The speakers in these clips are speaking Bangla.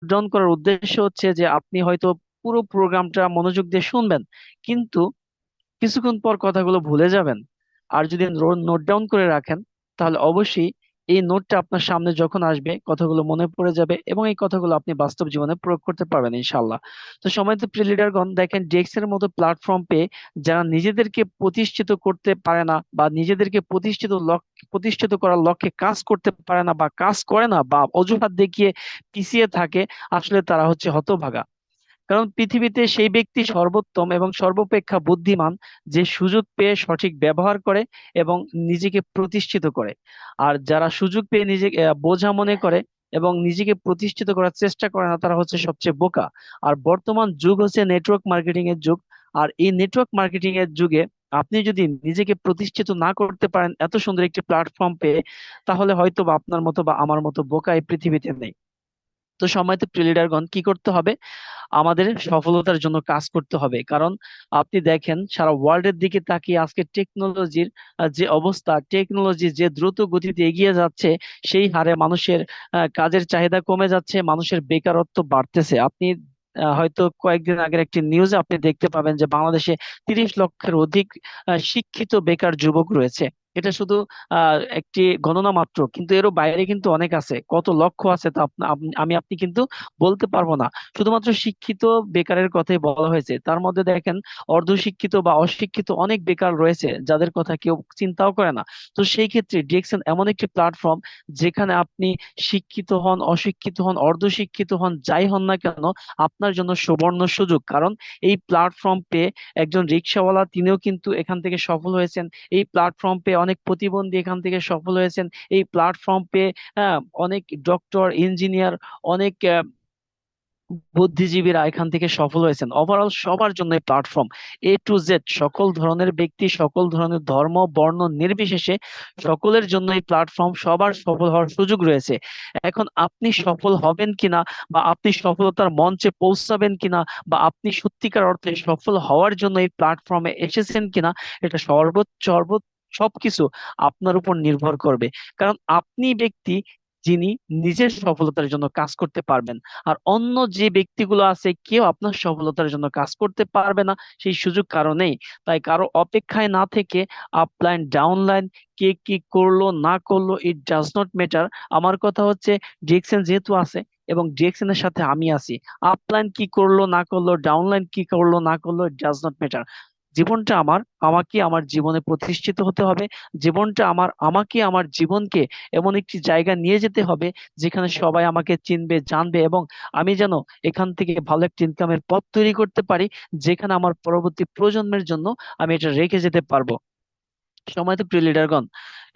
ডাউন করার উদ্দেশ্য হচ্ছে যে আপনি হয়তো পুরো প্রোগ্রামটা মনোযোগ দিয়ে শুনবেন, কিন্তু কিছুক্ষণ পর কথাগুলো ভুলে যাবেন। আর যদি নোট ডাউন করে রাখেন, তাহলে অবশ্যই এই নোটটা আপনার সামনে যখন আসবে কথাগুলো মনে পড়ে যাবে এবং এই কথাগুলো আপনি বাস্তব জীবনে প্রয়োগ করতে পারবেন ইনশাল্লাহ। তো সময়ত প্রিয় লিডারগণ, দেখেন ডেক্স এর মতো প্ল্যাটফর্ম পেয়ে যারা নিজেদেরকে প্রতিষ্ঠিত করতে পারে না বা নিজেদেরকে প্রতিষ্ঠিত করার লক্ষ্যে কাজ করতে পারে না বা কাজ করে না বা অজুহাত দেখিয়ে পিছিয়ে থাকে, আসলে তারা হচ্ছে হতভাগা। কারণ পৃথিবীতে সেই ব্যক্তি সর্বোত্তম এবং সর্বাপেক্ষা বুদ্ধিমান যে সুযোগ পেয়ে সঠিক ব্যবহার করে এবং নিজেকে প্রতিষ্ঠিত করে। আর যারা সুযোগ পেয়ে নিজেকে বোঝা মনে করে এবং নিজেকে প্রতিষ্ঠিত করার চেষ্টা করে না, তারা হচ্ছে সবচেয়ে বোকা। আর বর্তমান যুগ হচ্ছে নেটওয়ার্ক মার্কেটিং এর যুগ। আর এই নেটওয়ার্ক মার্কেটিং এর যুগে আপনি যদি নিজেকে প্রতিষ্ঠিত না করতে পারেন এত সুন্দর একটি প্ল্যাটফর্ম পেয়ে, তাহলে হয়তো বা আপনার মতো বা আমার মতো বোকা এই পৃথিবীতে নেই। তো সময়ত প্রিয় লিডারগণ, কি করতে হবে? আমাদের সফলতার জন্য কাজ করতে হবে। কারণ আপনি দেখেন সারা ওয়ার্ল্ডের দিকে তাকিয়ে আজকে টেকনোলজির যে অবস্থা, টেকনোলজি যে দ্রুত গতিতে এগিয়ে যাচ্ছে, সেই হারে মানুষের কাজের চাহিদা কমে যাচ্ছে, মানুষের বেকারত্ব বাড়তেছে। আপনি হয়তো কয়েকদিন আগের একটি নিউজে আপনি দেখতে পাবেন যে বাংলাদেশে 30 লক্ষের অধিক শিক্ষিত বেকার যুবক রয়েছে। এটা শুধু একটি গণনা মাত্র, কিন্তু এরও বাইরে কিন্তু অনেক আছে, কত লক্ষ আছে তা আমি আপনি কিন্তু বলতে পারবো না। শুধুমাত্র শিক্ষিত বেকারের কথাই বলা হয়েছে, তার মধ্যে দেখেন অর্ধশিক্ষিত বা অশিক্ষিত অনেক বেকার রয়েছে যাদের কথা কেউ চিন্তাও করে না। তো সেই ক্ষেত্রে ডিএক্সএন এমন একটি প্ল্যাটফর্ম যেখানে আপনি শিক্ষিত হন, অশিক্ষিত হন, অর্ধশিক্ষিত হন, যাই হন না কেন, আপনার জন্য সুবর্ণ সুযোগ। কারণ এই প্ল্যাটফর্ম পেয়ে একজন রিক্সাওয়ালা তিনিও কিন্তু এখান থেকে সফল হয়েছেন। এই প্ল্যাটফর্ম পেয়ে অনেক প্রতিবন্ধী এখান থেকে সফল হয়েছেন। এই প্ল্যাটফর্ম পেয়ে অনেক ডক্টর, ইঞ্জিনিয়ার, অনেক বুদ্ধিজীবীরা এখান থেকে সফল হয়েছেন। ওভারঅল সবার জন্য এই প্ল্যাটফর্ম, A to Z, সকল ধরনের ব্যক্তি, সকল ধরনের ধর্ম বর্ণ নির্বিশেষে সকলের জন্য এই প্ল্যাটফর্ম, সবার সফল হওয়ার সুযোগ রয়েছে। এখন আপনি সফল হবেন কিনা বা আপনি সফলতার মঞ্চে পৌঁছাবেন কিনা বা আপনি সত্যিকার অর্থে সফল হওয়ার জন্য এই প্ল্যাটফর্মে এসেছেন কিনা, এটা সর্বোচ্চ সবকিছু আপনার উপর নির্ভর করবে। কারণ আপনি ব্যক্তি যিনি নিজের সফলতার জন্য কাজ করতে পারবেন। আর অন্য যে ব্যক্তিগুলো আছে, কেউ আপনার সফলতার জন্য কাজ করতে পারবে না, সেই সুযোগ কারো নেই। তাই কারো অপেক্ষায় না থেকে আপলাইন ডাউনলাইন, কে কি করলো না করলো, ইট ডাজ নট ম্যাটার। আমার কথা হচ্ছে, ডিএক্সএন যেহেতু আছে এবং ডিএক্সএন এর সাথে আমি আছি, আপলাইন কি করলো না করলো, ডাউনলাইন কি করলো না করলো, ইট ডাজ নট ম্যাটার। জীবনটা আমার, আমাকে আমার জীবনে প্রতিষ্ঠিত হতে হবে। জীবনটা আমার, আমাকে আমার জীবনকে এমন একটি জায়গা নিয়ে যেতে হবে যেখানে সবাই আমাকে চিনবে, জানবে এবং আমি যেন এখান থেকে ভালো একটা ইনকামের পথ তৈরি করতে পারি, যেখানে আমার পরবর্তী প্রজন্মের জন্য আমি এটা রেখে যেতে পারবো। সময়ত প্রিয় লিডারগণ,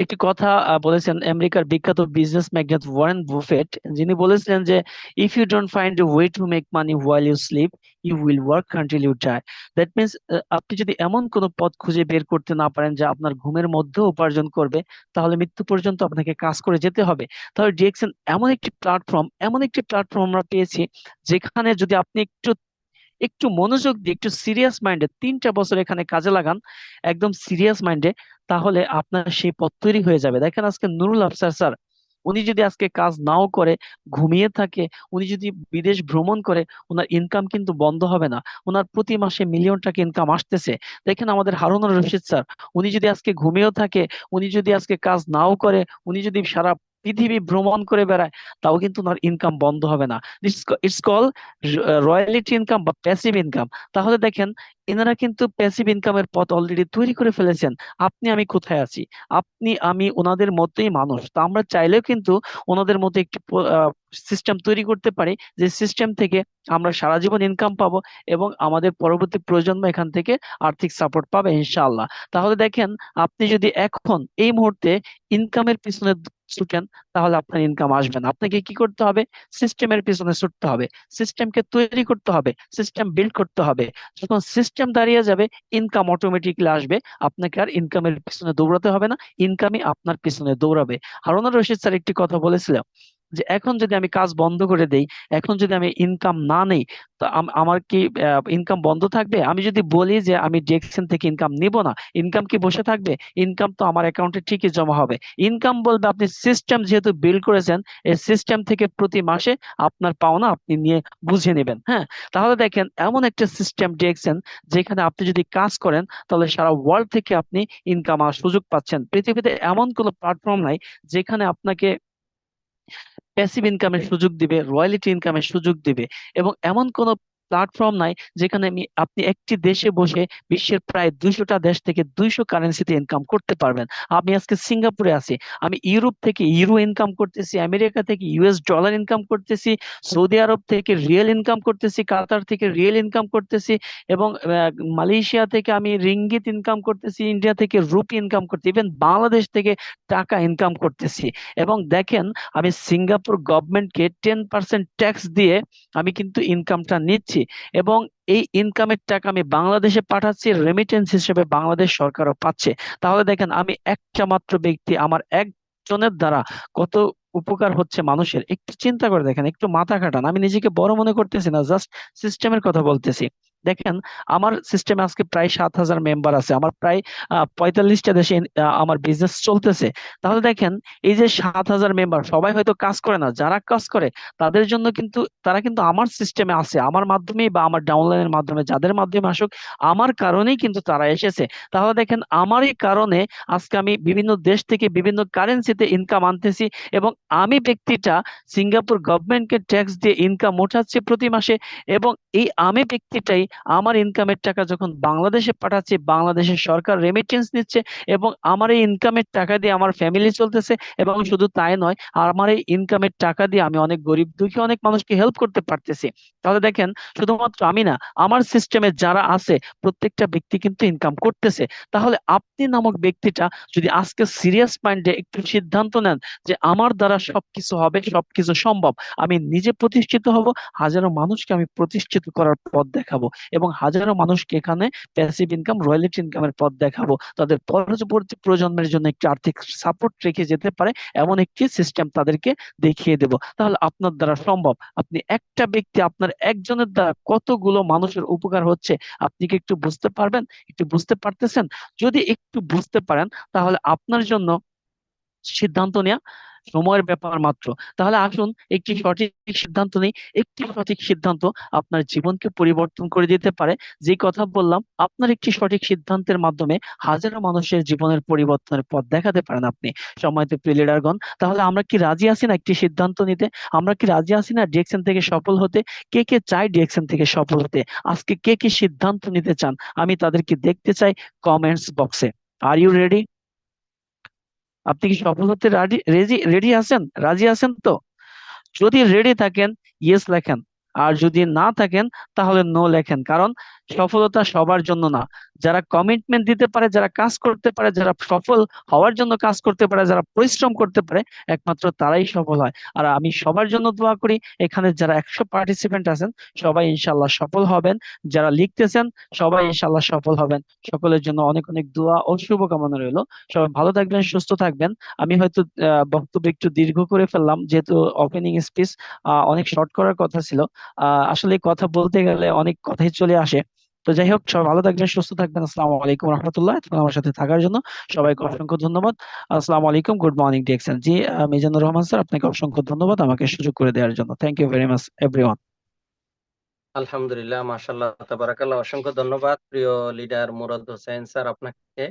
একটি কথা বলেছেন আমেরিকার বিখ্যাত বিজনেস ম্যাগনেট ওয়ারেন বুফেট। যিনি বলেছিলেন যে, if you don't find a way to make money while you sleep, you will work until you die. That means, আপনি যদি এমন কোনো পথ খুঁজে বের করতে না পারেন যা আপনার ঘুমের মধ্যেও উপার্জন করবে, তাহলে মৃত্যু পর্যন্ত আপনাকে কাজ করে যেতে হবে। তাহলে ডিএক্সএন এমন একটি প্ল্যাটফর্ম আমরা পেয়েছি, যেখানে যদি আপনি একটু একটু মনোযোগ দিয়ে, একটু সিরিয়াস মাইন্ডে 3টা বছর এখানে কাজে লাগান, একদম সিরিয়াস মাইন্ডে, তাহলে আপনার সেই পথ তৈরি হয়ে যাবে। দেখেন আজকে নুরুল আফসার স্যার, উনি যদি আজকে কাজ নাও করে, ঘুমিয়ে থাকে, উনি যদি বিদেশ ভ্রমণ করে, ওনার ইনকাম কিন্তু বন্ধ হবে না। ওনার প্রতি মাসে মিলিয়ন টাকা ইনকাম আসতেছে। দেখেন আমাদের হারুনুর রশিদ স্যার, উনি যদি আজকে ঘুমিয়েও থাকে, উনি যদি আজকে কাজ নাও করে, উনি যদি সারা পৃথিবী ভ্রমণ করে বেড়ায়, তাও কিন্তু ওনার ইনকাম বন্ধ হবে না। ইটস কল রয়্যালিটি ইনকাম বা প্যাসিভ ইনকাম। তাহলে দেখেন, এনারা কিন্তু প্যাসিভ ইনকামের পথ অলরেডি তৈরি করে ফেলেছেন। আপনি আমি কোথায় আছি? আপনি আমি ওনাদের মতোই মানুষ, তো আমরা চাইলেও কিন্তু ওনাদের মতো একটি সিস্টেম তৈরি করতে পারি, যে সিস্টেম থেকে আমরা সারা জীবন ইনকাম পাবো এবং আমাদের পরবর্তী প্রজন্ম এখান থেকে আর্থিক সাপোর্ট পাবে ইনশাআল্লাহ। তাহলে দেখেন, আপনি যদি এখন এই মুহূর্তে ইনকামের পিছনে ছুটেন, তাহলে আপনার ইনকাম আসবে না। আপনাকে কি করতে হবে? সিস্টেমের পিছনে ছুটতে হবে, সিস্টেমকে তৈরি করতে হবে, সিস্টেম বিল্ড করতে হবে। যখন সিস্টেম দাঁড়িয়ে যাবে, ইনকাম অটোমেটিকলি আসবে। আপনাকে আর ইনকামের পিছনে দৌড়াতে হবে না, ইনকামই আপনার পিছনে দৌড়াবে। হারুনুর রশিদ স্যার একটি কথা বলেছিলেন যে এখন যদি আমি কাজ বন্ধ করে দেই, এখন যদি আমি ইনকাম না নেই, তো আমার কি ইনকাম বন্ধ থাকবে? আমি যদি বলি যে আমি ডিএক্সএন থেকে ইনকাম নিব না, ইনকাম কি বসে থাকবে? ইনকাম তো আমার অ্যাকাউন্টে ঠিকই জমা হবে। ইনকাম বলবে আপনি সিস্টেম যেহেতু বিল্ড করেছেন, এই সিস্টেম থেকে প্রতি মাসে আপনার পাওনা আপনি নিয়ে বুঝে নেবেন। হ্যাঁ, তাহলে দেখেন এমন একটা সিস্টেম ডিএক্সএন, যেখানে আপনি যদি কাজ করেন তাহলে সারা ওয়ার্ল্ড থেকে আপনি ইনকাম আর সুযোগ পাচ্ছেন। পৃথিবীতে এমন কোনো প্ল্যাটফর্ম নাই যেখানে আপনাকে প্যাসিভ ইনকামের সুযোগ দিবে, রয়্যালিটি ইনকামের সুযোগ দিবে। এবং এমন কোন প্ল্যাটফর্ম নাই যেখানে আপনি একটি দেশে বসে বিশ্বের প্রায় 200টা দেশ থেকে 200 কারেন্সিতে ইনকাম করতে পারবেন। আমি আজকে সিঙ্গাপুরে আছি, আমি ইউরোপ থেকে ইউরো ইনকাম করতেছি, আমেরিকা থেকে ইউএস ডলার ইনকাম করতেছি, সৌদি আরব থেকে রিয়েল ইনকাম করতেছি, কাতার থেকে রিয়েল ইনকাম করতেছি, এবং মালয়েশিয়া থেকে আমি রিঙ্গিত ইনকাম করতেছি, ইন্ডিয়া থেকে রুপি ইনকাম করতেছি, ইভেন বাংলাদেশ থেকে টাকা ইনকাম করতেছি। এবং দেখেন, আমি সিঙ্গাপুর গভর্নমেন্টকে 10% ট্যাক্স দিয়ে আমি কিন্তু ইনকামটা নিচ্ছি, এবং এই ইনকামের টাকা আমি বাংলাদেশে পাঠাচ্ছি, রেমিটেন্স হিসেবে বাংলাদেশ সরকারও পাচ্ছে। তাহলে দেখেন, আমি একটা মাত্র ব্যক্তি, আমার একজনের দ্বারা কত উপকার হচ্ছে মানুষের। একটু চিন্তা করে দেখেন, একটু মাথা খাটান। আমি নিজেকে বড় মনে করতেছি না, জাস্ট সিস্টেমের কথা বলতেছি। দেখেন, আমার সিস্টেমে আজকে প্রায় 7,000 মেম্বার আছে, আমার প্রায় 45টা দেশে আমার বিজনেস চলতেছে। তাহলে দেখেন, এই যে 7,000 মেম্বার, সবাই হয়তো কাজ করে না, যারা কাজ করে তাদের জন্য কিন্তু, তারা কিন্তু আমার সিস্টেমে আছে, আমার মাধ্যমেই বা আমার ডাউনলাইনের মাধ্যমে, যাদের মাধ্যমে আসুক, আমার কারণেই কিন্তু তারা এসেছে। তাহলে দেখেন, আমারই কারণে আজকে আমি বিভিন্ন দেশ থেকে বিভিন্ন কারেন্সিতে ইনকাম আনতেছি, এবং আমি ব্যক্তিটা সিঙ্গাপুর গভর্নমেন্টকে ট্যাক্স দিয়ে ইনকাম উঠাচ্ছি প্রতি মাসে। এবং এই আমি ব্যক্তিটাই আমার ইনকামের টাকা যখন বাংলাদেশে পাঠাচ্ছি, বাংলাদেশের সরকার রেমিটেন্স নিচ্ছে, এবং আমার এই ইনকামের টাকা দিয়ে আমার ফ্যামিলি চলতেছে। এবং শুধু তাই নয়, আমার এই ইনকামের টাকা দিয়ে আমি অনেক গরিব দুঃখী অনেক মানুষকে হেল্প করতে পারতেছি। তাহলে দেখেন, শুধুমাত্র আমি না, আমার সিস্টেমে যারা আছে প্রত্যেকটা ব্যক্তি কিন্তু ইনকাম করতেছে। তাহলে আপনি নামক ব্যক্তিটা যদি আজকে সিরিয়াস মাইন্ডে একটু সিদ্ধান্ত নেন যে আমার দ্বারা সবকিছু হবে, সবকিছু সম্ভব, আমি নিজে প্রতিষ্ঠিত হব, হাজারো মানুষকে আমি প্রতিষ্ঠিত করার পথ দেখাবো, এবং হাজারো মানুষকে এখানে প্যাসিভ ইনকাম, রয়্যালিটি ইনকামের পথ দেখাবো, তাদের পরবর্তী প্রজন্মের জন্য একটি আর্থিক সাপোর্ট রেখে যেতে পারে এমন একটি সিস্টেম তাদেরকে দেখিয়ে দেব। তাহলে আপনার দ্বারা সম্ভব। আপনি একটা ব্যক্তি, আপনার একজনের দ্বারা কতগুলো মানুষের উপকার হচ্ছে, আপনি কি একটু বুঝতে পারবেন? একটু বুঝতে পারতেছেন? যদি একটু বুঝতে পারেন, তাহলে আপনার জন্য সিদ্ধান্ত নেওয়া সময়ের ব্যাপার মাত্র। তাহলে আসুন একটি সঠিক সিদ্ধান্ত নেই। একটি সঠিক সিদ্ধান্ত আপনার জীবনকে পরিবর্তন করে দিতে পারে। যে কথা বললাম, আপনার একটি সঠিক সিদ্ধান্তের মাধ্যমে হাজারো মানুষের জীবনের পরিবর্তনের পথ দেখাতে পারেন আপনি। সম্মানিত প্রিয় লিডারগণ, তাহলে আমরা কি রাজি আছি না একটি সিদ্ধান্ত নিতে? আমরা কি রাজি আছি না ডিএক্সএন থেকে সফল হতে? কে কে চাই ডিএক্সএন থেকে সফল হতে? আজকে কে কি সিদ্ধান্ত নিতে চান? আমি তাদেরকে দেখতে চাই কমেন্টস বক্সে। Are you ready? আপনি কি সফল হতে রেডি? রেডি আছেন? রাজি আছেন তো? যদি রেডি থাকেন, ইয়েস লেখেন। আর যদি না থাকেন, তাহলে নো লেখেন। কারণ সফলতা সবার জন্য না। যারা কমিটমেন্ট দিতে পারে, যারা কাজ করতে পারে, যারা সফল হওয়ার জন্য কাজ করতে পারে, যারা পরিশ্রম করতে পারে, একমাত্র তারাই সফল হয়। আর আমি সবার জন্য দোয়া করি, এখানে যারা 100 পার্টিসিপেন্ট আছেন সবাই ইনশাল্লাহ সফল হবেন। যারা লিখতেছেন সবাই ইনশাল্লাহ সফল হবেন। সকলের জন্য অনেক অনেক দোয়া ও শুভকামনা রইলো। সবাই ভালো থাকবেন, সুস্থ থাকবেন। আমি হয়তো বক্তব্য একটু দীর্ঘ করে ফেললাম, যেহেতু ওপেনিং স্পিচ অনেক শর্ট করার কথা ছিল। আসলে কথা বলতে গেলে অনেক কথাই চলে আসে। তো যাই হোক, সবাই ভালো থাকবেন, সুস্থ থাকবেন। আসসালামু আলাইকুম রহমতুল্লাহ। এতক্ষণ আমার সাথে থাকার জন্য সবাইকে অসংখ্য ধন্যবাদ। আসসালামু আলাইকুম, গুড মর্নিং ডিএক্সএন। জি, মিজানুর রহমান স্যার, আপনাকে অসংখ্য ধন্যবাদ আমাকে সুযোগ করে দেওয়ার জন্য। Thank you very much everyone. আলহামদুলিল্লাহ, মাশাআল্লাহ, তাবারাকাল্লাহ। অসংখ্য ধন্যবাদ প্রিয় লিডার মুরাদ হোসেন স্যার আপনাকে।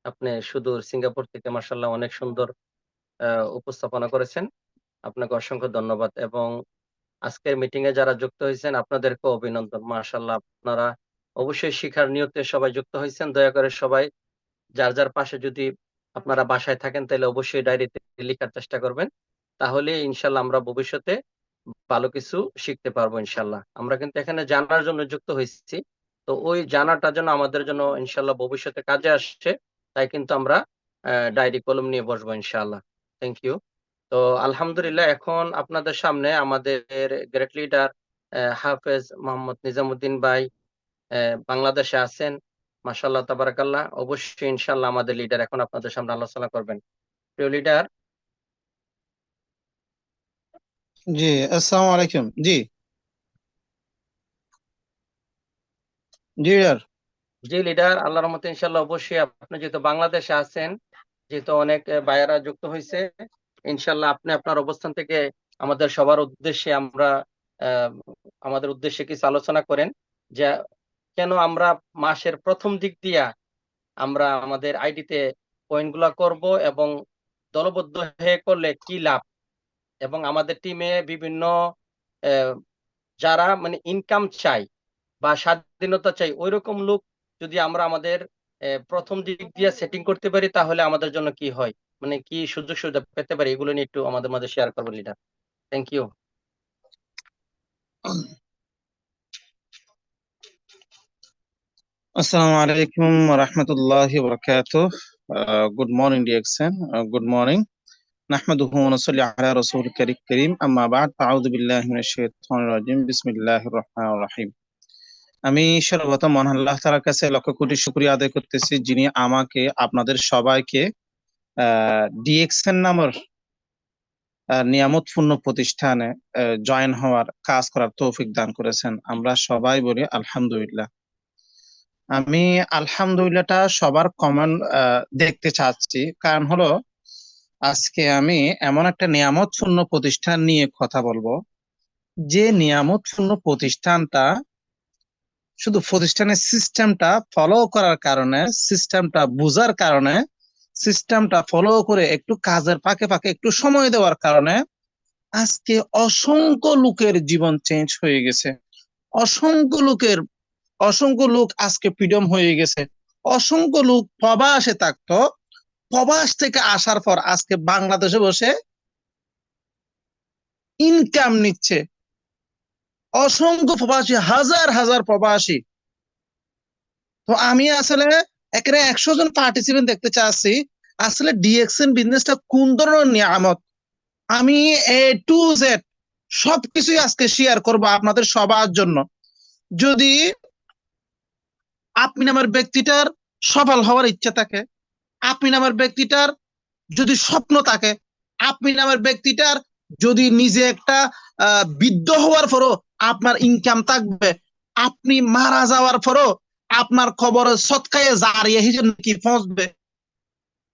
আপনি সুদূর সিঙ্গাপুর থেকে মাশাআল্লাহ অনেক সুন্দর উপস্থাপনা করেছেন। আপনাকে অসংখ্য ধন্যবাদ। এবং আজকের মিটিং এ যারা যুক্ত হয়েছেন আপনাদেরকে অভিনন্দন। মাশাআল্লাহ, আপনারা অবশ্যই শিখার নিয়তে সবাই যুক্ত হয়েছেন। দয়া করে সবাই যার যার পাশে, যদি আপনারা বাসায় থাকেন তাহলে অবশ্যই ডায়েরিতে লেখার চেষ্টা করবেন। তাহলে ইনশাআল্লাহ আমরা ভবিষ্যতে ভালো কিছু শিখতে পারবো ইনশাআল্লাহ। আমরা কিন্তু এখানে জানার জন্য যুক্ত হয়েছি। তো ওই জানাটা যেন আমাদের জন্য ইনশাআল্লাহ ভবিষ্যতে কাজে আসে, তাই কিন্তু আমরা ডায়েরি কলম নিয়ে বসবো ইনশাআল্লাহ। Thank you. তো আলহামদুলিল্লাহ, এখন আপনাদের সামনে আমাদের গ্রেট লিডার হাফেজ মোহাম্মদ নিজামুদ্দিন ভাই বাংলাদেশে আছেন। মাশাআল্লাহ, তাবারাকাল্লাহ। অবশ্যই ইনশাআল্লাহ আমাদের লিডার এখন আপনাদের সামনে আলোচনা করবেন। প্রিয় লিডার, জি, আসসালামু আলাইকুম। জি জি স্যার। জি লিডার, আল্লাহর রহমতে ইনশাল্লাহ অবশ্যই আপনি যেহেতু বাংলাদেশে আছেন, যেহেতু অনেক ভাইয়ারা যুক্ত হয়েছে, ইনশাল্লাহ আপনি আপনার অবস্থান থেকে আমাদের সবার উদ্দেশ্যে আহ, আমাদের উদ্দেশ্যে কিছু আলোচনা করেন যে কেন আমরা মাসের প্রথম দিক দিয়া আমরা আমাদের আইডিতে পয়েন্ট গুলা করবো এবং দলবদ্ধ হয়ে করলে কি লাভ, এবং আমাদের টিমে বিভিন্ন আহ, যারা মানে ইনকাম চাই বা স্বাধীনতা চাই ওইরকম লোক যদি আমরা আমাদের প্রথম দিক দিয়ে সেটিং করতে পারি তাহলে আমাদের জন্য কি হয়, মানে কি সুযোগ সুবিধা পেতে পারি, এগুলো নিয়ে একটু আমাদের মাঝে শেয়ার করবো লিডার। Thank you. আসসালামু আলাইকুম ওয়া রাহমাতুল্লাহি ওয়া বারাকাতুহু। Good morning DXN. Good morning. নাহমাদুহু ওয়া নুসাল্লি আলা রাসূলিল কারীম, আম্মা বা'দ, আউযু বিল্লাহি মিনাশ শাইতানির রাজীম, বিসমিল্লাহির রহমানির রহিম। আমি সর্বপ্রথম মহান আল্লাহ তাআলার কাছে লক্ষ কোটি শুকরিয়া আদায় করতেছি, যিনি আমাকে আপনাদের সবাইকে ডিএক্সএন নামের নিয়ামতপূর্ণ প্রতিষ্ঠানে জয়েন হওয়ার, কাজ করার তৌফিক দান করেছেন। আমরা সবাই বলি আলহামদুলিল্লাহ। আমি আলহামদুলিল্লাহটা সবার কমন দেখতে চাচ্ছি, কারণ হলো আজকে আমি এমন একটা নিয়ামতপূর্ণ প্রতিষ্ঠান নিয়ে কথা বলবো, যে নিয়ামতপূর্ণ প্রতিষ্ঠানটা শুধু প্রতিষ্ঠানের সিস্টেমটা ফলো করার কারণে, সিস্টেমটা বোঝার কারণে, সিস্টেমটা ফলো করে একটু কাজের ফাঁকে ফাঁকে একটু সময় দেওয়ার কারণে আজকে অসংখ্য লোকের জীবন চেঞ্জ হয়ে গেছে। অসংখ্য লোক আজকে ফ্রিডম হয়ে গেছে। অসংখ্য লোক প্রবাসে থাকতো, প্রবাস থেকে আসার পর আজকে বাংলাদেশে বসে ইনকাম নিচ্ছে। অসংখ্য প্রবাসী, হাজার হাজার প্রবাসী। তো আমি আসলে এখানে 100 জন পার্টিসিপেন্ট দেখতে চাচ্ছি, আসলে ডিএক্সএন বিজনেসটা কোন ধরনের নিয়ামত। আমি এ টু জেড সবকিছুই আজকে শেয়ার করব আপনাদের সবার জন্য। যদি আপনি আমার ব্যক্তিটার সফল হওয়ার ইচ্ছা থাকে, আপনি আমার ব্যক্তিটার যদি স্বপ্ন থাকে, আপনি আমার ব্যক্তিটার যদি নিজে একটা বৃদ্ধ হওয়ার পরও আপনার ইনকাম থাকবে, আপনি মারা যাওয়ার পরও আপনার খবরের সৎকায়ে জারিয়া হিসেবে কি পৌঁছবে,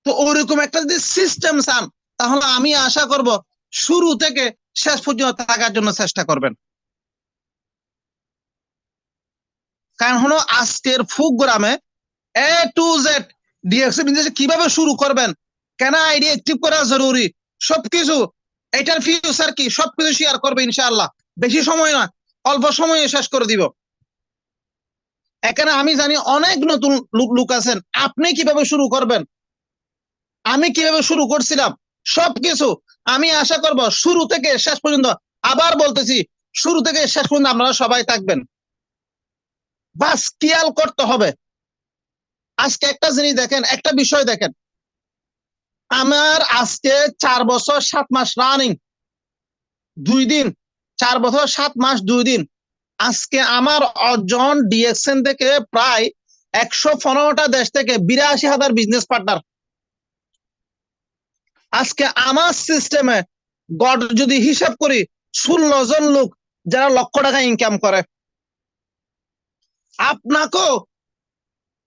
তো ওইরকম একটা যদি সিস্টেম চান, তাহলে আমি আশা করব শুরু থেকে শেষ পর্যন্ত থাকার জন্য চেষ্টা করবেন। কারণ হলো আজকের প্রোগ্রামে এ টু জেড ডিএক্সএ বিজনেস কিভাবে শুরু করবেন, কেন আইডি অ্যাক্টিভ করা জরুরি, সবকিছু, এটার ফিউচার কি, সবকিছু শেয়ার করবে ইনশাআল্লাহ। বেশি সময় না, অল্প সময়ে শেষ করে দিব। এখানে আমি জানি অনেক নতুন লোক আছেন, আপনি কিভাবে শুরু করবেন, আমি কিভাবে শুরু করছিলাম, সবকিছু আমি আশা করব শুরু থেকে শেষ পর্যন্ত। আবার বলতেছি, শুরু থেকে শেষ পর্যন্ত আপনারা সবাই থাকবেন। বাস খেয়াল করতে হবে। আজকে একটা জিনিস দেখেন, একটা বিষয় দেখেন, আমার আজকে 4 বছর 7 মাস রানিং, 2 দিন, 4 বছর 7 মাস 2 দিন। আজকে আমার অর্জন ডিএক্সএন থেকে প্রায় 115টা দেশ থেকে 82,000 বিজনেস পার্টনার। আজকে আমার সিস্টেমে গড় যদি হিসাব করি 16 জন লোক যারা লক্ষ টাকা ইনকাম করে। আপনাকেও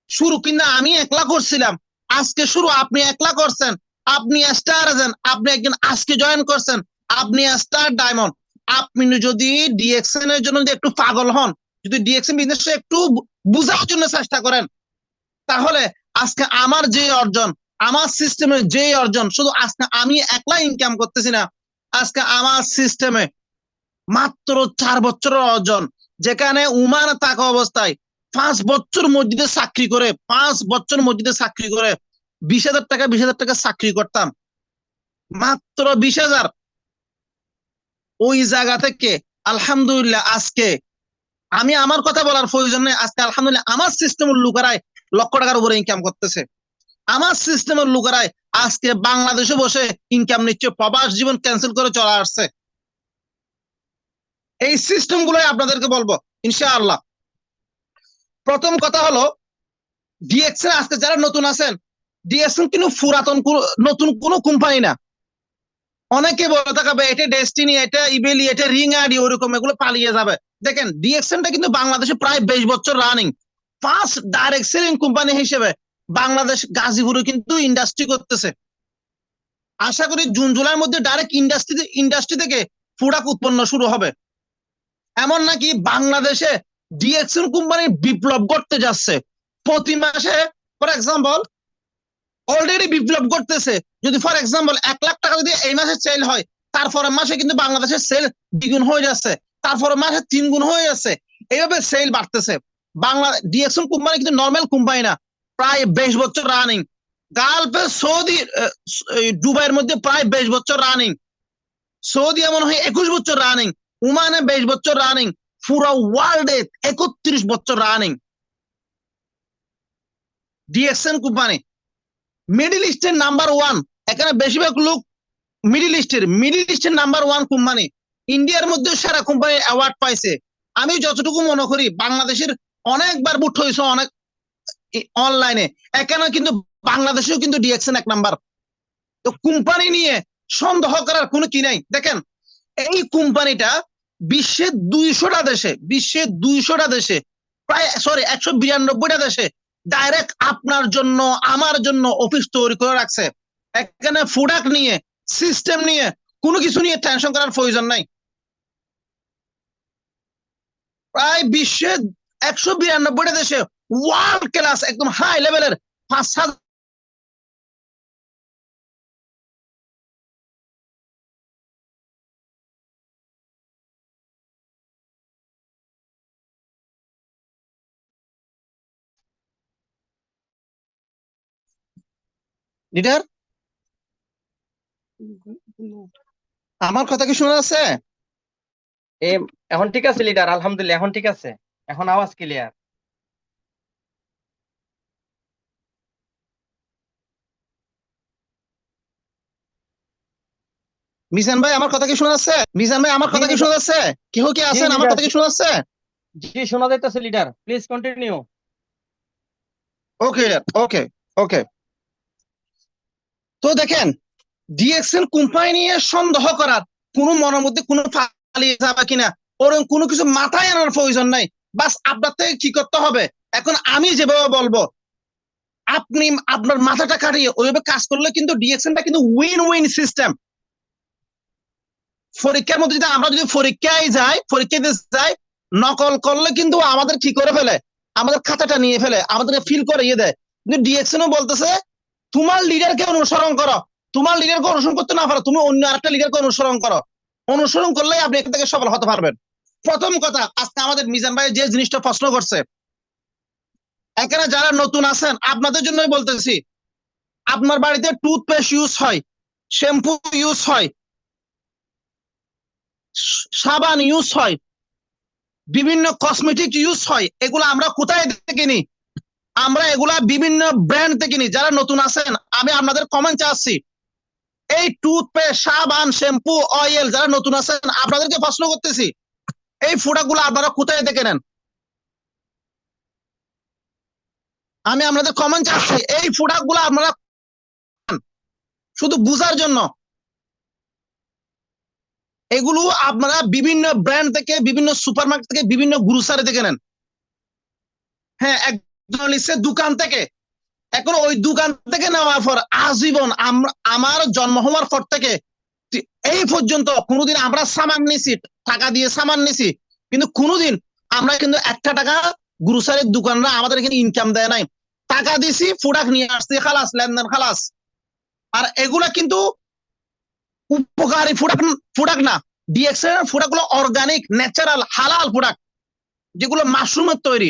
শুরু কিনা আমি একলা করছিলাম, আজকে শুরু আপনি একলা করছেন। আপনি স্টার এজেন্ট, আপনি একজন আজকে জয়েন করছেন, আপনি স্টার ডায়মন্ড। আপনি যদি ডিএক্সএন এর জন্য যদি একটু পাগল হন, যদি ডিএক্সএন বিজনেস একটু বুঝার জন্য চেষ্টা করেন, তাহলে আজকে আমার যে অর্জন, আমার সিস্টেমে যে অর্জন, শুধু আজকে আমি একলা ইনকাম করতেছি না, আজকে আমার সিস্টেমে মাত্র 4 বছরের অর্জন, যেখানে উমান থাকা অবস্থায় 5 বছর মসজিদে চাকরি করে, 5 বছর মসজিদে চাকরি করে 20,000 টাকা চাকরি করতাম, মাত্র 20,000। ওই জায়গা থেকে আলহামদুলিল্লাহ আজকে আমি আমার কথা বলার প্রয়োজন নেই, আজকে আলহামদুলিল্লাহ আমার সিস্টেমের লোকেরাই লক্ষ টাকার উপরে ইনকাম করতেছে। আমার সিস্টেমের লোকেরাই আজকে বাংলাদেশে বসে ইনকাম নিচ্ছে, প্রবাস জীবন ক্যান্সেল করে চলে আসছে। এই সিস্টেম গুলোই আপনাদেরকে বলবো ইনশাআল্লাহ। প্রথম কথা হলো, ডিএক্সএন আজকে যারা নতুন আছেন, ডিএক্সএন কিন্তু পুরাতন নতুন কোনো কোম্পানি না। অনেকে বলে থাকবে এটা ডেস্টিনি, এটা ইবেলি, এটা রিং আইডি, ওরকম এগুলো পালিয়ে যাবে। দেখেন ডিএক্সএনটা কিন্তু বাংলাদেশে প্রায় 20 বছর running, first direct selling company হিসেবে বাংলাদেশ গাজীপুরে কিন্তু ইন্ডাস্ট্রি করতেছে। আশা করি জুন জুলাইয়ের মধ্যে ডাইরেক্ট ইন্ডাস্ট্রি থেকে প্রোডাক্ট উৎপন্ন শুরু হবে। এমন নাকি বাংলাদেশে ডিএক্সএন কোম্পানি বিপ্লব করতে যাচ্ছে প্রতি মাসে। ফর এক্সাম্পল অলরেডি বিপ্লব করতেছে, যদি ফর এক্সাম্পল 1 লাখ টাকা যদি এই মাসে সেল হয়, তারপরের মাসে কিন্তু বাংলাদেশের সেল দ্বিগুণ হয়ে যাচ্ছে, তারপরের মাসে 3 গুণ হয়ে যাচ্ছে, এইভাবে সেল বাড়তেছে। বাংলা ডিএক্সএন কোম্পানি কিন্তু নর্মাল কোম্পানি না, প্রায় 20 বছর রানিং। গালফে সৌদি দুবাইয়ের মধ্যে প্রায় 20 বছর রানিং, সৌদি মনে হয় 21 বছর রানিং, ওমানে 20 বছর রানিং, পুরো ওয়ার্ল্ডে 31 বছর রানিং ডিএক্সএন কোম্পানি। মিডল ইস্টের নাম্বার 1, এখানে বেশিরভাগ লোক মিডল ইস্টের নাম্বার 1 কোম্পানি। ইন্ডিয়ার মধ্যে সেরা কোম্পানি অ্যাওয়ার্ড পাইছে। আমি যতটুকু মনে করি বাংলাদেশের অনেকবার বুট হয়েছে অনেক অনলাইনে, এখানে কিন্তু বাংলাদেশেও কিন্তু ডিএক্সএন 1 নাম্বার। তো কোম্পানি নিয়ে সন্দেহ করার কোনো কি নাই। দেখেন এই কোম্পানিটা বিশ্বের 200টা দেশে প্রায় 192টা দেশে ডাইরেক্ট আপনার জন্য আমার জন্য অফিস তৈরি করে রাখছে। এখানে প্রোডাক্ট নিয়ে সিস্টেম নিয়ে কোনো কিছু নিয়ে টেনশন করার প্রয়োজন নাই। প্রায় বিশ্বের 192টা দেশে ওয়ার্ল্ড ক্লাস একদম হাই লেভেলের 5,000 লিডার। আমার কথা কি শোনা যাচ্ছে? এখন ঠিক আছে লিডার, আলহামদুলিল্লাহ এখন ঠিক আছে, এখন আওয়াজ ক্লিয়ার। মিজান ভাই আমার কথা কি শোনা যাচ্ছে? মিজান ভাই আমার কথা কি শোনা যাচ্ছে? কেউ কি আছেন? আমার কথা কি শোনা যাচ্ছে? জি শোনা যাইতেছে লিডার, প্লিজ কন্টিনিউ। ওকে ওকে ওকে। তো দেখেন ডিএক্সএন কোম্পানি নিয়ে সন্দেহ করার কোনো মনের মধ্যে কোনো পালিয়ে যাবে কিনা ওরকম কোনো কিছু মাথায় আনার প্রয়োজন নাই। বাস আপনার থেকে কি করতে হবে, এখন আমি যেভাবে বলবো আপনি আপনার মাথাটা কাটিয়ে ওইভাবে কাজ করলে কিন্তু ডিএক্সএনটা কিন্তু উইন উইন সিস্টেম। পরীক্ষার মধ্যে যদি আমরা যদি পরীক্ষা দিতে যাই, নকল করলে কিন্তু আমাদের কি করে ফেলে, আমাদের খাতাটা নিয়ে ফেলে, আমাদেরকে ফিল করে দেয়। কিন্তু ডিএক্সএনও বলতেছে তোমার লিডারকে অনুসরণ করো, তোমার লিডারকে অনুসরণ করতে না পারো, তুমি অন্য আরেকটা লিডারকে অনুসরণ করো, অনুসরণ করলেই আপনি এখান থেকে সফল হতে পারবেন। প্রথম কথা, আজকে আমাদের মিজান ভাই যে জিনিসটা প্রশ্ন করছে, এখানে যারা নতুন আছেন আপনাদের জন্যই বলতেছি, আপনার বাড়িতে টুথপেস্ট ইউজ হয়, শ্যাম্পু ইউজ হয়, সাবান ইউজ হয়, বিভিন্ন কসমেটিক ইউজ হয়, এগুলো আমরা কোথায় থেকে নিই? আমরা এগুলা বিভিন্ন ব্র্যান্ড থেকে নিই। যারা নতুন আছেন আমি আপনাদের কমেন্ট চাচ্ছি, এই টুথপেস্ট, সাবান, শ্যাম্পু, অয়েল যারা নতুন আছেন আপনাদেরকে প্রশ্ন করতেছি, এই প্রোডাক্টগুলো আপনারা কোথায় থেকে নেন? আমি আপনাদের কমেন্ট চাচ্ছি, এই প্রোডাক্টগুলো আপনারা শুধু বুঝার জন্য, এগুলো আপনারা বিভিন্ন ব্র্যান্ড থেকে, বিভিন্ন সুপারমার্কেট থেকে, বিভিন্ন গ্রোসারি থেকে নেন। হ্যাঁ, একজন লিখছে দোকান থেকে। এখন ওই দোকান থেকে নেওয়ার পর আজীবন আমার জন্ম হওয়ার পর থেকে এই পর্যন্ত কোনোদিন আমরা সামান নিছি, টাকা দিয়ে সামান নিছি, কিন্তু কোনোদিন আমরা কিন্তু 1 টাকা গ্রোসারির দোকানরা আমাদের এখানে ইনকাম দেয় নাই। টাকা দিছি, প্রোডাক্ট নিয়ে আসছি, খালাস, লেনদেন খালাস। আর এগুলা কিন্তু উপকারী প্রোডাক্ট না। ডিএক্সএন এর প্রোডাক্ট গুলো অর্গানিক, ন্যাচারাল, হালাল প্রোডাক্ট, যেগুলো মাশরুমের তৈরি।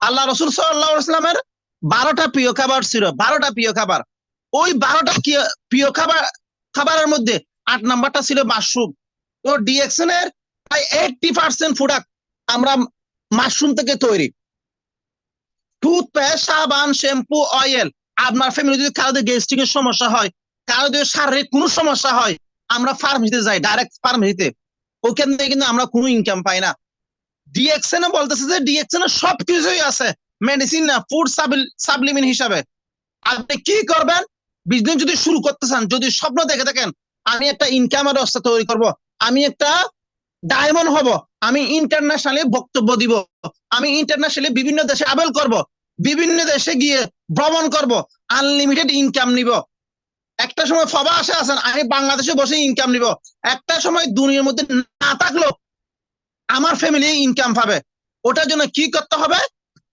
আল্লাহ রসুল সাল্লাল্লাহু আলাইহি ওয়াসাল্লামের 12টা প্রিয় খাবার ছিল, 12টা প্রিয় খাবার। ওই 12টা প্রিয় খাবারের মধ্যে 8 নাম্বারটা ছিল মাশরুম। তো ডিএক্সএন এর প্রায় 80% প্রোডাক্ট আমরা মাশরুম থেকে তৈরি। টুথপেস্ট, সাবান, শ্যাম্পু, অয়েল, আপনার ফ্যামিলি যদি কারো গ্যাস্ট্রিক এর সমস্যা হয়, কারো যদি শারীরিক কোনো সমস্যা হয়, আমরা ফার্মেসিতে যাই, ডাইরেক্ট ফার্মেসিতে, ওখান থেকে কিন্তু আমরা কোনো ইনকাম পাই না। ডিএক্সএন বলতেছে যে ডিএক্সএন এর সবকিছুই আছে, মেডিসিন না, ফুড সাপ্লিমেন্ট হিসাবে। আপনি কি করবেন, বিজনেস যদি শুরু করতে চান, যদি স্বপ্ন দেখে থাকেন, আমি একটা ইনকামের রাস্তা তৈরি করব, আমি একটা ডায়মন্ড হব, আমি ইন্টারন্যাশনালি বক্তব্য দিব, আমি ইন্টারন্যাশনালি বিভিন্ন দেশে ট্রাভেল করব, বিভিন্ন দেশে গিয়ে ভ্রমণ করব, আনলিমিটেড ইনকাম নিব। একটা সময় প্রবাসে আছেন, আমি বাংলাদেশে বসে ইনকাম নিব। একটা সময় দুনিয়ার মধ্যে না থাকলেও আমার ফ্যামিলি ইনকাম পাবে। ওটার জন্য কি করতে হবে?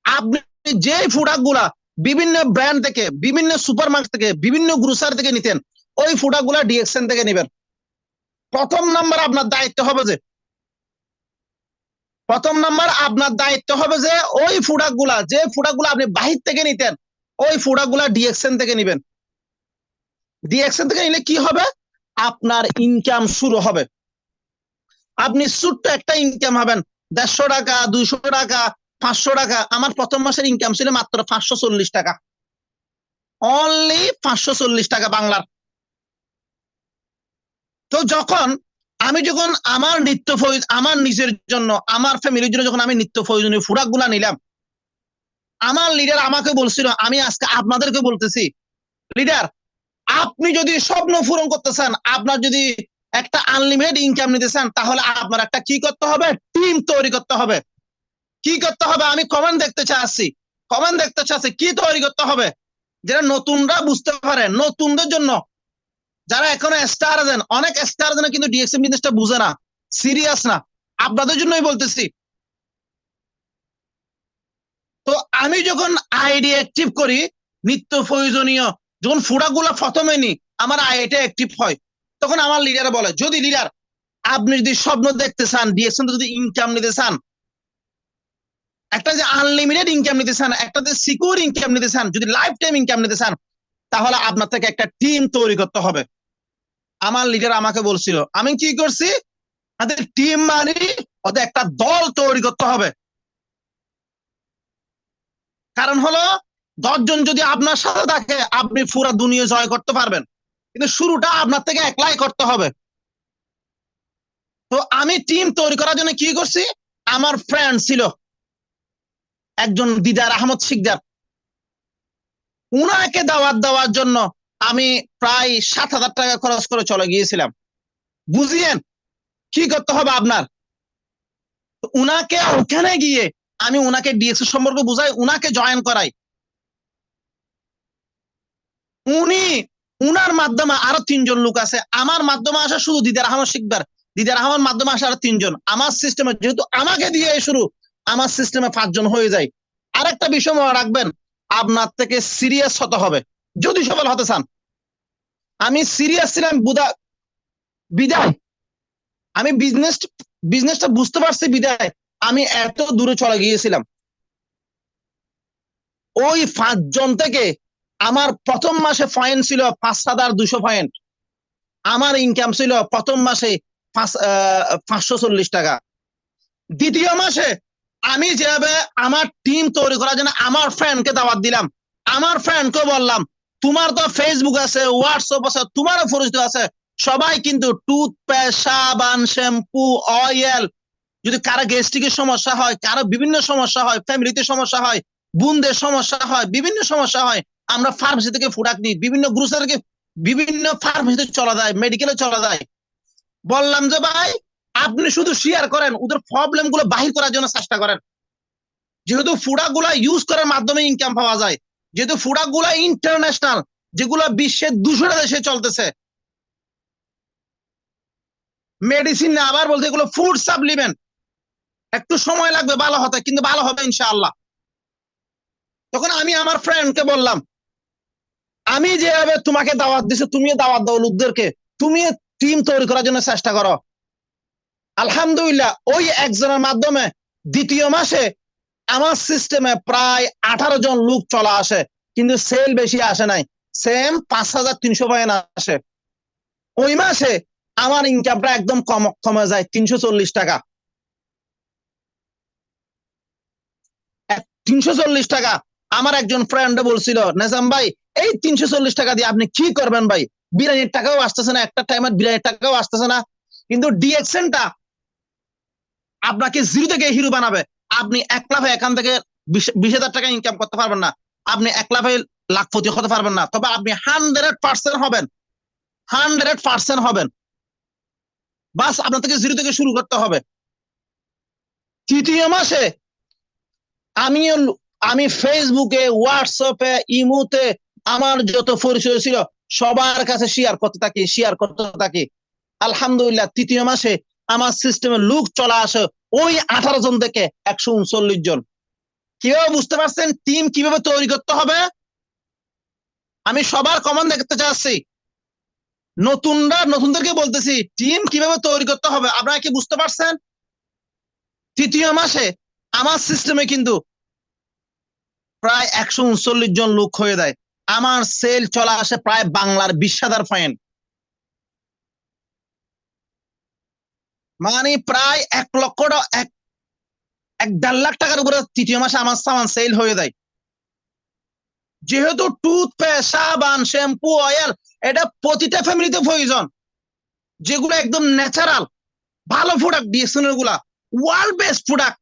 আপনি যে প্রোডাক্ট গুলা বিভিন্ন ব্র্যান্ড থেকে, বিভিন্ন সুপার মার্কেট থেকে, বিভিন্ন গ্রোসারি থেকে নিতেন, ওই প্রোডাক্ট গুলা ডিএক্সএন থেকে নেবেন। প্রথম নাম্বার আপনার দায়িত্ব হবে যে ওই প্রোডাক্ট গুলা, যে প্রোডাক্ট গুলা আপনি বাহির থেকে নিতেন, ওই প্রোডাক্ট গুলা ডিএক্সএন থেকে নিবেন। ডিএক্সএন থেকে নিলে কি হবে? আপনার ইনকাম শুরু হবে। আপনি ছোট্ট একটা ইনকাম হবেন, 150 টাকা, 200 টাকা, 500 টাকা। আমার প্রথম মাসের ইনকাম ছিল মাত্র 540 টাকা, অনলি 540 টাকা বাংলার। তো আমি যখন আমার আমার নিজের জন্য, আমার ফ্যামিলির জন্য যখন আমি নিত্য প্রয়োজনীয় প্রোডাক্ট গুলা নিলাম, আমার লিডার আমাকে বলছিল, আমি আজকে আপনাদেরকে বলতেছি, লিডার আপনি যদি স্বপ্ন পূরণ করতে চান, আপনার যদি একটা আনলিমিটেড ইনকাম নিতে চান, তাহলে আপনার একটা কি করতে হবে? টিম তৈরি করতে হবে। কি করতে হবে? আমি কমেন্ট দেখতে চাচ্ছি, কি তৈরি করতে হবে যেটা নতুনরা বুঝতে পারে, নতুনদের জন্য, যারা এখনো স্টার দেন, অনেক স্টার দেন কিন্তু ডিএক্সএম বিজনেসটা বুঝে না, সিরিয়াস না। আপনাদের জন্যই বলতেছি। তো আমি যখন আইডি অ্যাক্টিভ করি, নিত্য প্রয়োজনীয় যখন প্রোডাক্ট গুলা প্রথমে নি, আমার আইডিটা অ্যাক্টিভ হয়, তখন আমার লিডার বলে, যদি লিডার আপনি যদি স্বপ্ন দেখতে চান, ডিএক্সএম যদি ইনকাম নিতে চান, একটা যে আনলিমিটেড ইনকাম নিতে চান, একটা যে সিকিউর ইনকাম নিতে চান, যদি লাইফ টাইম ইনকাম নিতে চান, তাহলে আপনার থেকে একটা টিম তৈরি করতে হবে। আমার লিডার আমাকে বলছিল, আমি কি করছি? আমাদের টিম মানে ওদের একটা দল তৈরি করতে হবে। কারণ হলো 10 জন যদি আপনার সাথে থাকে, আপনি পুরো দুনিয়া জয় করতে পারবেন, কিন্তু শুরুটা আপনার থেকে একলাই করতে হবে। তো আমি টিম তৈরি করার জন্য কি করছি? আমার ফ্রেন্ড ছিল একজন দিদার আহমদ শিকদার, উনাকে দাওয়াত দেওয়ার জন্য আমি প্রায় 7,000 টাকা খরচ করে চলে গিয়েছিলাম। বুঝিয়েন কি করতে হবে আপনার? উনাকে ওখানে গিয়ে আমি উনাকে ডিএক্স সম্পর্কে বুঝাই, উনাকে জয়েন করাই। উনার মাধ্যমে আরো 3 জন লোক আছে, আমার মাধ্যমে আসে শুধু দিদার আহমদ শিকদার, দিদার আহমদ মাধ্যমে আসে আরো 3 জন। আমার সিস্টেমে যেহেতু আমাকে দিয়ে শুরু, আমার সিস্টেমে 5 জন হয়ে যায়। আরেকটা বিষয় মনে রাখবেন, আপনার থেকে সিরিয়াস হতে হবে যদি সফল হতে চান। আমি সিরিয়াস ছিলাম বিদায়, আমি বিজনেসটা বুঝতে পারছি বিদায় আমি এত দূরে চলে গিয়েছিলাম। ওই 5 জন থেকে আমার প্রথম মাসে পয়েন্ট ছিল 5,200 পয়েন্ট। আমার ইনকাম ছিল প্রথম মাসে 540 টাকা। দ্বিতীয় মাসে আমি যেভাবে আমার টিম তৈরি করার জন্য আমার ফ্রেন্ডকে দাওয়াত দিলাম, আমার ফ্রেন্ডকে বললাম, তোমার তো ফেসবুক আছে, হোয়াটসঅ্যাপ আছে, তোমারও পরিচিত আছে, সবাই কিন্তু টুথপেস্ট, সাবান, শ্যাম্পু, অয়েল, যদি কারো গ্যাস্ট্রিকের সমস্যা হয়, কারো বিভিন্ন সমস্যা হয়, ফ্যামিলিতে সমস্যা হয়, বোনদের সমস্যা হয়, বিভিন্ন সমস্যা হয়, আমরা ফার্মেসি থেকে প্রোডাক্ট নিই, বিভিন্ন গ্রোসারি থেকে, বিভিন্ন ফার্মেসিতে চলা যায়, মেডিকেলে চলা যায়। বললাম যে ভাই আপনি শুধু শেয়ার করেন, ওদের প্রবলেম গুলো বাহির করার জন্য চেষ্টা করেন। যেহেতু প্রোডাক্ট গুলা ইউজ করার মাধ্যমে ইনকাম পাওয়া যায়, যেহেতু প্রোডাক্ট গুলা ইন্টারন্যাশনাল, যেগুলো বিশ্বের 200টা দেশে চলতেছে, মেডিসিন না, আবার বলতে এগুলো ফুড সাপ্লিমেন্ট, একটু সময় লাগবে ভালো হতে, কিন্তু ভালো হবে ইনশাআল্লাহ। তখন আমি আমার ফ্রেন্ডকে বললাম, আমি যেভাবে তোমাকে দাওয়াত দিছি, তুমি দাওয়াত দাও লোকদেরকে, তুমি টিম তৈরি করার জন্য চেষ্টা করো। আলহামদুলিল্লাহ ওই একজনের মাধ্যমে দ্বিতীয় মাসে আমার সিস্টেমে প্রায় 18 জন লোক চলে আসে, কিন্তু সেল বেশি আসে নাই, সেম 5,300 পয়েন্ট আসে। ওই মাসে আমার ইনকামটা একদম কমে যায় 340 টাকা। 340 টাকা। আমার একজন ফ্রেন্ড বলছিল, নেজাম ভাই এই 340 টাকা দিয়ে আপনি কি করবেন ভাই? বিরিয়ানির টাকাও আসতেছে না, একটা টাইমের বিরিয়ানির টাকাও আসতেছে না। কিন্তু ডিএক্সএনটা আপনাকে জিরো থেকে হিরো বানাবে। আপনি 1 লাখে এখান থেকে 20,000 টাকা ইনকাম করতে পারবেন না, আপনি 1 লাখে লাখপতি হতে পারবেন না, তবে আপনি 100% হবেন। 100% হবেন। বাস আপনাদেরকে জিরো থেকে শুরু করতে হবে। তৃতীয় মাসে আমি আমি ফেসবুকে, হোয়াটসঅ্যাপে, ইমোতে আমার যত পরিচয় ছিল সবার কাছে শেয়ার করতে থাকি। আলহামদুলিল্লাহ তৃতীয় মাসে আমার সিস্টেমে লোক চলে আসে ওই 18 জন থেকে 139 জন। কিভাবে বুঝতে পারছেন টিম কিভাবে তৈরি করতে হবে? আমি সবার কমেন্ট দেখতে চাচ্ছি, নতুনদেরকে বলতেছি টিম কিভাবে তৈরি করতে হবে। আপনারা কি বুঝতে পারছেন? তৃতীয় মাসে আমার সিস্টেমে কিন্তু প্রায় 139 জন লোক হয়ে যায়। আমার সেল চলে আসে প্রায় বাংলার 20,000 পয়েন্ট, মানে প্রায় 1 লাখ টাকার উপরে তৃতীয় মাসে আমার সামান সেল হয়ে যায়। যেহেতু টুথপেস্ট, সাবান, শ্যাম্পু, অয়েল এটা প্রতিটা ফ্যামিলিতে প্রয়োজন, যেগুলো একদম ন্যাচারাল ভালো প্রোডাক্ট, ডিএক্সএন গুলা ওয়ার্ল্ড বেস্ট প্রোডাক্ট।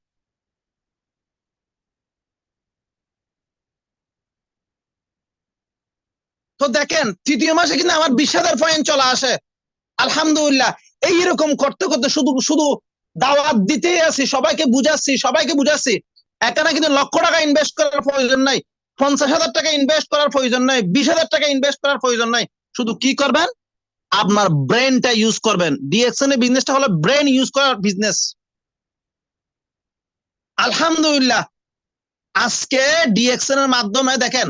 তো দেখেন তৃতীয় মাসে কিন্তু আমার 20,000 পয়েন্ট চলে আসে। আলহামদুলিল্লাহ এইরকম করতে করতে শুধু শুধু দাওয়াত দিতেই আছি, সবাইকে বুঝাচ্ছি। এখানে কিন্তু লক্ষ টাকা ইনভেস্ট করার প্রয়োজন নাই, 50,000 টাকা ইনভেস্ট করার প্রয়োজন নাই, 20,000 টাকা ইনভেস্ট করার প্রয়োজন নাই। শুধু কি করবেন? আপনার ব্রেনটা ইউজ করবেন। ডিএক্সএন এর বিজনেসটা হলো ব্রেন ইউজ করার বিজনেস। আলহামদুলিল্লাহ আজকে ডিএক্সএন এর মাধ্যমে দেখেন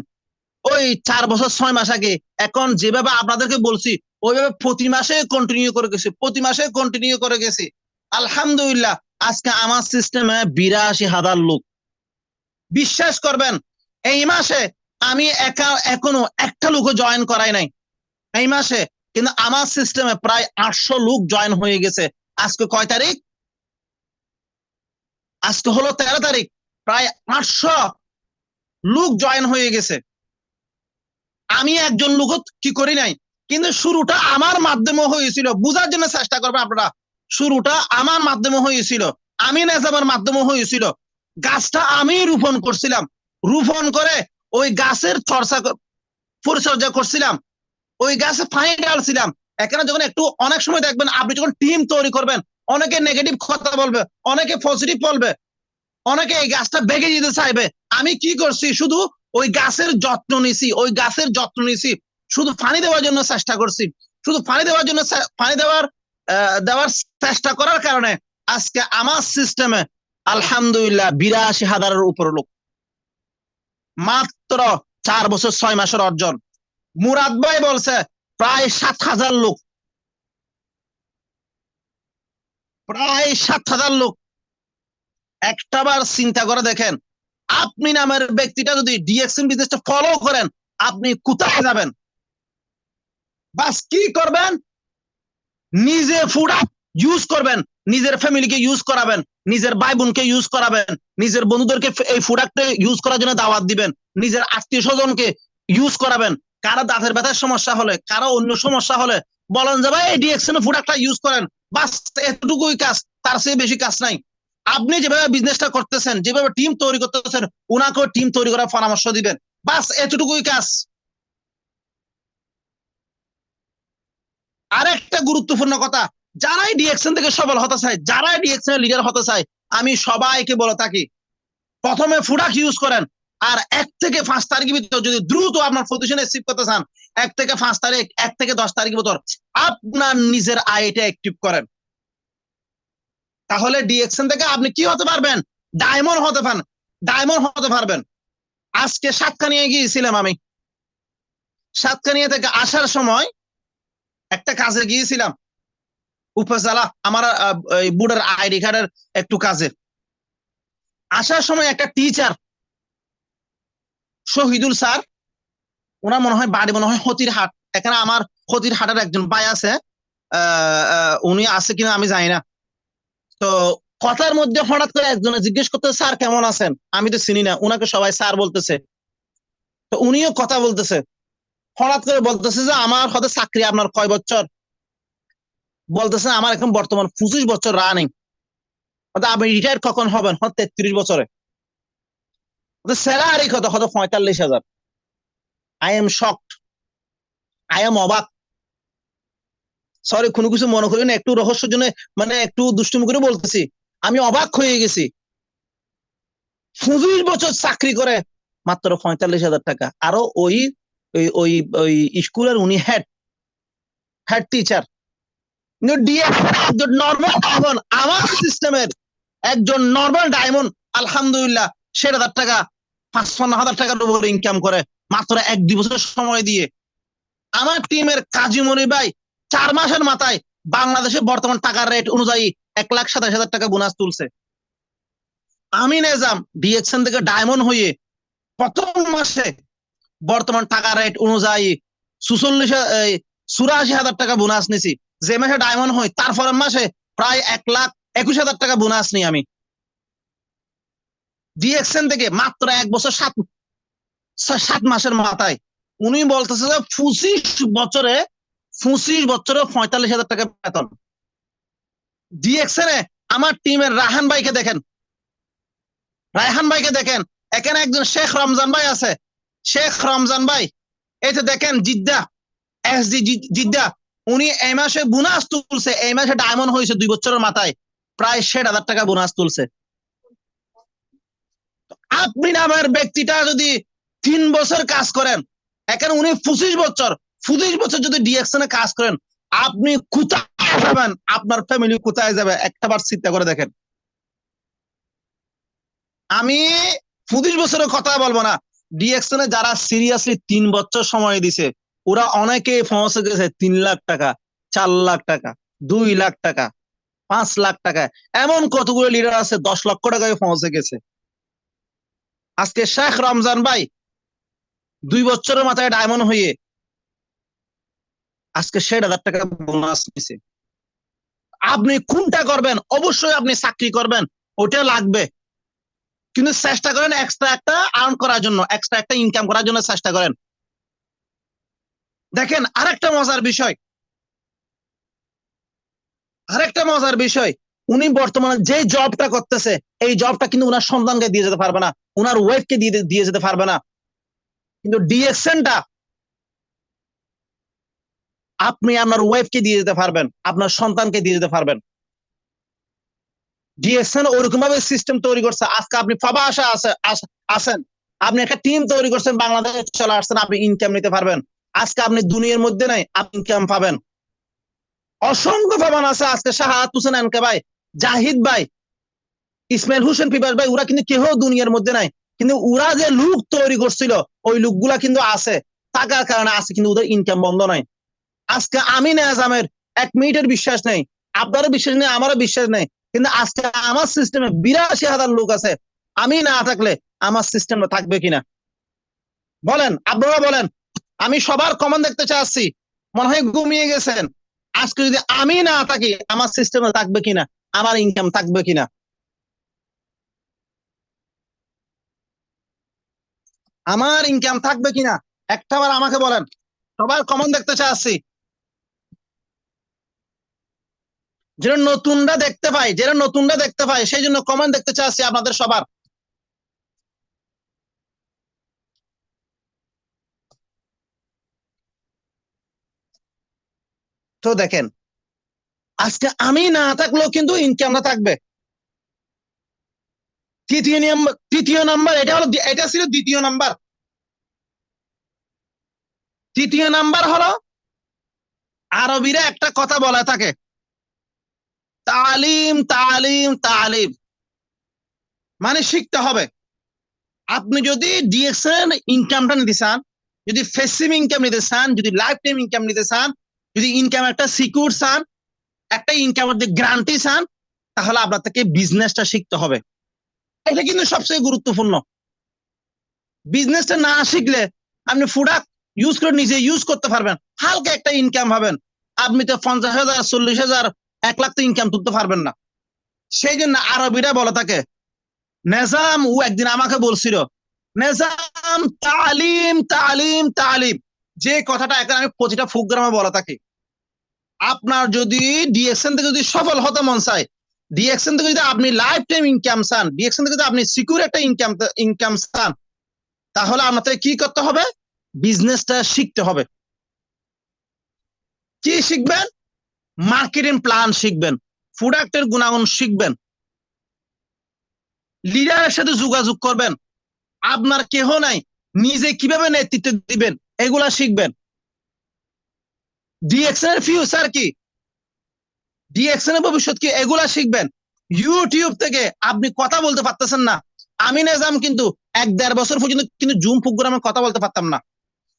ওই 4 বছর 6 মাস আগে এখন যেভাবে আপনাদেরকে বলছি ওইভাবে প্রতি মাসে কন্টিনিউ করে গেছি। আলহামদুলিল্লাহ আজকে আমার সিস্টেমে 82,000 লোক। বিশ্বাস করবেন এই মাসে আমি এখনো একটা লোকও জয়েন করাই নাই এই মাসে, কিন্তু আমার সিস্টেমে প্রায় 800 লোক জয়েন হয়ে গেছে। আজকে কয় তারিখ? আজকে হলো 13 তারিখ। প্রায় 800 লোক জয়েন হয়ে গেছে। আমি একজন লোক কি করি নাই, কিন্তু শুরুটা আমার মাধ্যমে হয়েছিল। বুঝার জন্য চেষ্টা করবেন আপনারা, শুরুটা আমার মাধ্যমে হয়েছিল, আমি নেজামের মাধ্যমে হয়েছিল। গাছটা আমি রোপণ করছিলাম, রোপণ করে ওই গাছের পরিচর্যা করছিলাম, ওই গাছে পানি ঢালছিলাম। এখানে যখন অনেক সময় দেখবেন আপনি যখন টিম তৈরি করবেন, অনেকে নেগেটিভ কথা বলবে, অনেকে পজিটিভ বলবে, অনেকে এই গাছটা ভেঙে দিতে চাইবে। আমি কি করছি? শুধু ওই গাছের যত্ন নিছি, শুধু পানি দেওয়ার জন্য চেষ্টা করছি। শুধু পানি দেওয়ার চেষ্টা করার কারণে আজকে আমার সিস্টেমে আলহামদুলিল্লাহ 82,000-এর উপর লোক, মাত্র 4 বছর 6 মাসের অর্জন। মুরাদ ভাই বলছে প্রায় 7,000 লোক, প্রায় 7,000 লোক। একটাবার চিন্তা করে দেখেন, আপনি নামের ব্যক্তিটা যদি ডিএক্সএন বিজনেসটা ফলো করেন, আপনি কোথায় যাবেন? বাস কি করবেন? নিজে প্রোডাক্ট ইউজ করবেন, নিজের ফ্যামিলিকে ইউজ করাবেন, নিজের ভাই বোনকে ইউজ করাবেন, নিজের বন্ধুদেরকে এই প্রোডাক্টে ইউজ করার জন্য দাওয়াত দিবেন, নিজের আত্মীয় স্বজনকে ইউজ করাবেন। কারো দাঁতের ব্যথার সমস্যা হলে, কারো অন্য সমস্যা হলে বলেন যে ভাই এই ডিএক্সএন প্রোডাক্টটা ইউজ করেন। বাস এতটুকুই কাজ, তার চেয়ে বেশি কাজ নাই। আপনি যেভাবে বিজনেসটা করতেছেন, যেভাবে টিম তৈরি করতেছেন, ওনাকেও টিম তৈরি করার পরামর্শ দিবেন। বাস এতটুকুই কাজ। আরেকটা গুরুত্বপূর্ণ কথা, যারাই ডিএক্সএন থেকে সফল হতে চায়, যারাই ডিএক্সএন এর লিডার হতে চায়, আমি সবাইকে বলে থাকি প্রথমে প্রোডাক্ট ইউজ করেন। আর 1 থেকে 5 তারিখের ভিতর যদি দ্রুত আপনার পজিশন অ্যাচিভ করতে চান, 1 থেকে 5 তারিখ, 1 থেকে 10 তারিখের ভিতর আপনার নিজের আইটা অ্যাক্টিভ করেন। তাহলে ডিএক্সএন থেকে আপনি কি হতে পারবেন? ডায়মন্ড হতে পারবেন। আজকে সাতকানিয়া গিয়েছিলাম আমি। সাতকানিয়া থেকে আসার সময় একটা কাজে গিয়েছিলাম উপজেলা, আমার বুড়ার আইডি কার্ডের একটু কাজে। আসার সময় একটা টিচার শহীদুল স্যার, ওনার মনে হয় বাড়ি মনে হয় হতিরহাট। এখানে আমার হতিরহাটের একজন ভাই আছে, উনি আছে কিনা আমি জানি না। তো কথার মধ্যে হঠাৎ করে একজনে জিজ্ঞেস করতে, স্যার কেমন আছেন? আমি তো চিনি না, উনাকে সবাই স্যার বলতেছে। তো উনিও কথা বলতেছে, হঠাৎ করে বলতেছে যে আমার হতে চাকরি আপনার কয় বছর? বলতেছে আমার এখন বর্তমান 25 বছর রানিং। আপনি রিটায়ার কখন হবেন? 33 বছরে। স্যালারি কত? 45,000। I am shocked, I am অবাক। সরি কোনো কিছু মনে করি না, একটু রহস্যের জন্য মানে একটু দুষ্টুমি করে বলতেছি। আমি অবাক হয়ে গেছি, 25 বছর চাকরি করে মাত্র 45,000 টাকা। আরো ওই ওই ওই ওই স্কুলের উনি হেড হেড টিচার। একজন নর্মাল ডায়মন্ড, আমার সিস্টেমের একজন নর্মাল ডায়মন্ড আলহামদুলিল্লাহ 60,000 টাকা 55,000 টাকার উপর ইনকাম করে মাত্র 1-2 বছর সময় দিয়ে। আমার টিমের কাজী মনি ভাই 4 মাসের মাথায় বাংলাদেশে বর্তমান টাকার রেট অনুযায়ী 1,27,000 টাকা বোনাস তুলছে। আমি নেজাম ডিএক্সএন থেকে ডায়মন্ড হয়ে প্রথম মাসে বর্তমান টাকা রেট অনুযায়ী 84,000 টাকা বোনাস নিছি। যে মাসে ডায়মন্ড হই তারপরের মাসে প্রায় 1,21,000 টাকা বোনাস নিই আমি ডিএক্সএন থেকে মাত্র 1 বছর 7 মাসের মাথায়। উনি বলতেছে যে 25 বছরে 45,000 টাকা বেতন। ডিএক্সএন এ আমার টিমের রায়হান ভাইকে দেখেন, এখানে একজন শেখ রমজান ভাই আছে। শেখ রমজান ভাই এই যে দেখেন জিদ্দা, এসডি জিদ্দা, উনি এই মাসে বোনাস তুলছে, এই মাসে ডায়মন্ড হয়েছে 2 বছরের মাথায় প্রায় 60,000 টাকা বোনাস তুলছে। আপনি নামের ব্যক্তিটা যদি 3 বছর কাজ করেন, এখানে উনি 25 বছর যদি ডিএক্সএন এ কাজ করেন, আপনি কোথায় যাবেন, আপনার ফ্যামিলি কোথায় যাবে একটাবার চিন্তা করে দেখেন। আমি 25 বছরের কথা বলবো না, ডিএক্সএন এ যারা সিরিয়াসলি 3 বছর সময় দিছে ওরা অনেকে পৌঁছে গেছে 3 লাখ টাকা, 4 লাখ টাকা, 2 লাখ টাকা, 5 লাখ টাকা, এমন কতগুলো লিডার আছে 10 লক্ষ টাকায় পৌঁছে গেছে। আজকে শেখ রমজান ভাই 2 বছরের মাথায় ডায়মন্ড হয়ে আজকে 60,000 টাকা বোনাস নিছে। আপনি কোনটা করবেন? অবশ্যই আপনি চাকরি করবেন, ওটা লাগবে, কিন্তু চেষ্টা করেন এক্সট্রা একটা আর্ন করার জন্য, এক্সট্রা একটা ইনকাম করার জন্য চেষ্টা করেন। দেখেন আরেকটা মজার বিষয়, উনি বর্তমানে যে জবটা করতেছে এই জবটা কিন্তু উনার সন্তানকে দিয়ে যেতে পারবে না, উনার ওয়াইফকে দিয়ে যেতে পারবে না, কিন্তু ডিএক্সএনটা আপনি আপনার ওয়াইফকে দিয়ে যেতে পারবেন, আপনার সন্তানকে দিয়ে যেতে পারবেন। ডিএক্সএন ওরকম ভাবে সিস্টেম তৈরি করছে, আজকে আপনি প্রবাসে আছেন, আপনি একটা টিম তৈরি করছেন, বাংলাদেশে চলে আসছেন, আপনি ইনকাম নিতে পারবেন। আজকে আপনি দুনিয়ার মধ্যে নাই, আপনি ইনকাম পাবেন। অসংখ্য প্রমাণ আছে। আজকে শাহাদ হোসেন এনকে ভাই, জাহিদ ভাই, ইসমাইল হোসেন পিপাস ভাই, ওরা কিন্তু কেউ দুনিয়ার মধ্যে নাই, কিন্তু ওরা যে লুক তৈরি করছিল ওই লুকগুলা কিন্তু আছে, টাকার কারণে আছে, কিন্তু ওদের ইনকাম বন্ধ নাই। আজকে আমি নেজামের 1 মিনিটের বিশ্বাস নেই, আপনারও বিশ্বাস নেই, আমারও বিশ্বাস নেই, কিন্তু আজকে আমার সিস্টেমে 82,000 লোক আছে। আমি না থাকলে আমার সিস্টেমে থাকবে কিনা বলেন, আপনারা বলেন। আমি সবার কমেন্ট দেখতে চাচ্ছি, মনে হয় ঘুমিয়ে গেছেন। আজকে যদি আমি না থাকি আমার সিস্টেমে থাকবে কিনা, আমার ইনকাম থাকবে কিনা, আমার ইনকাম থাকবে কিনা একটাবার আমাকে বলেন। সবার কমেন্ট দেখতে চাচ্ছি, যেন নতুনরা দেখতে পাই, সেই জন্য কমেন্ট দেখতে চাচ্ছি আপনাদের সবার। তো দেখেন আজকে আমি না থাকলেও কিন্তু ইনকামটা থাকবে। তৃতীয় নাম্বার এটা ছিল দ্বিতীয় নাম্বার। তৃতীয় নাম্বার হলো আরবিরা একটা কথা বলা থাকে, তালিম তালিম তালিম, মানে শিখতে হবে। আপনি যদি ডিএক্সএন ইনকামটা নিতে চান, যদি ফেসিভ ইনকাম নিতে চান, যদি লাইফ টাইম ইনকাম নিতে চান, যদি ইনকাম একটা সিকিউর চান, একটা ইনকামের যে গ্যারান্টি চান, তাহলে আপনার থেকে বিজনেসটা শিখতে হবে। এটা কিন্তু সবচেয়ে গুরুত্বপূর্ণ। বিজনেসটা না শিখলে আপনি প্রোডাক্ট ইউজ করে নিজে ইউজ করতে পারবেন, হালকা একটা ইনকাম পাবেন, আপনি তো 50,000 40,000 1 লাখ তো ইনকাম তুলতে পারবেন না। সেই জন্য আরবিরা বলে থাকে, নেজাম ও একদিন আমাকে বলছিল, নেজাম তালিম তালিম তালিম, যে কথাটা এখন আমি প্রতিটা প্রোগ্রামে বলা থাকি। আপনার যদি ডিএক্সএন থেকে যদি সফল হতে মন চায়, ডিএক্সএন থেকে যদি আপনি লাইফ টাইম ইনকাম চান, ডিএক্সএন থেকে যদি আপনি সিকিউর একটা ইনকাম চান, তাহলে আপনাকে কি করতে হবে? বিজনেসটা শিখতে হবে। কি শিখবেন? মার্কেটিং প্ল্যান শিখবেন, প্রোডাক্টের গুণাগুণ শিখবেন, লিডারের সাথে যোগাযোগ করবেন, আপনার কেহ নাই, নিজে কিভাবে নেতৃত্ব দিবেন এগুলা শিখবেন। ডিএক্সএন এর ফিউচার কি, ডিএক্সএন এর ভবিষ্যৎ কি, এগুলা শিখবেন। ইউটিউব থেকে আপনি কথা বলতে পারতেছেন না, আমি নিজাম কিন্তু 1-1.5 বছর পর্যন্ত কিন্তু জুম প্রোগ্রামে কথা বলতে পারতাম না।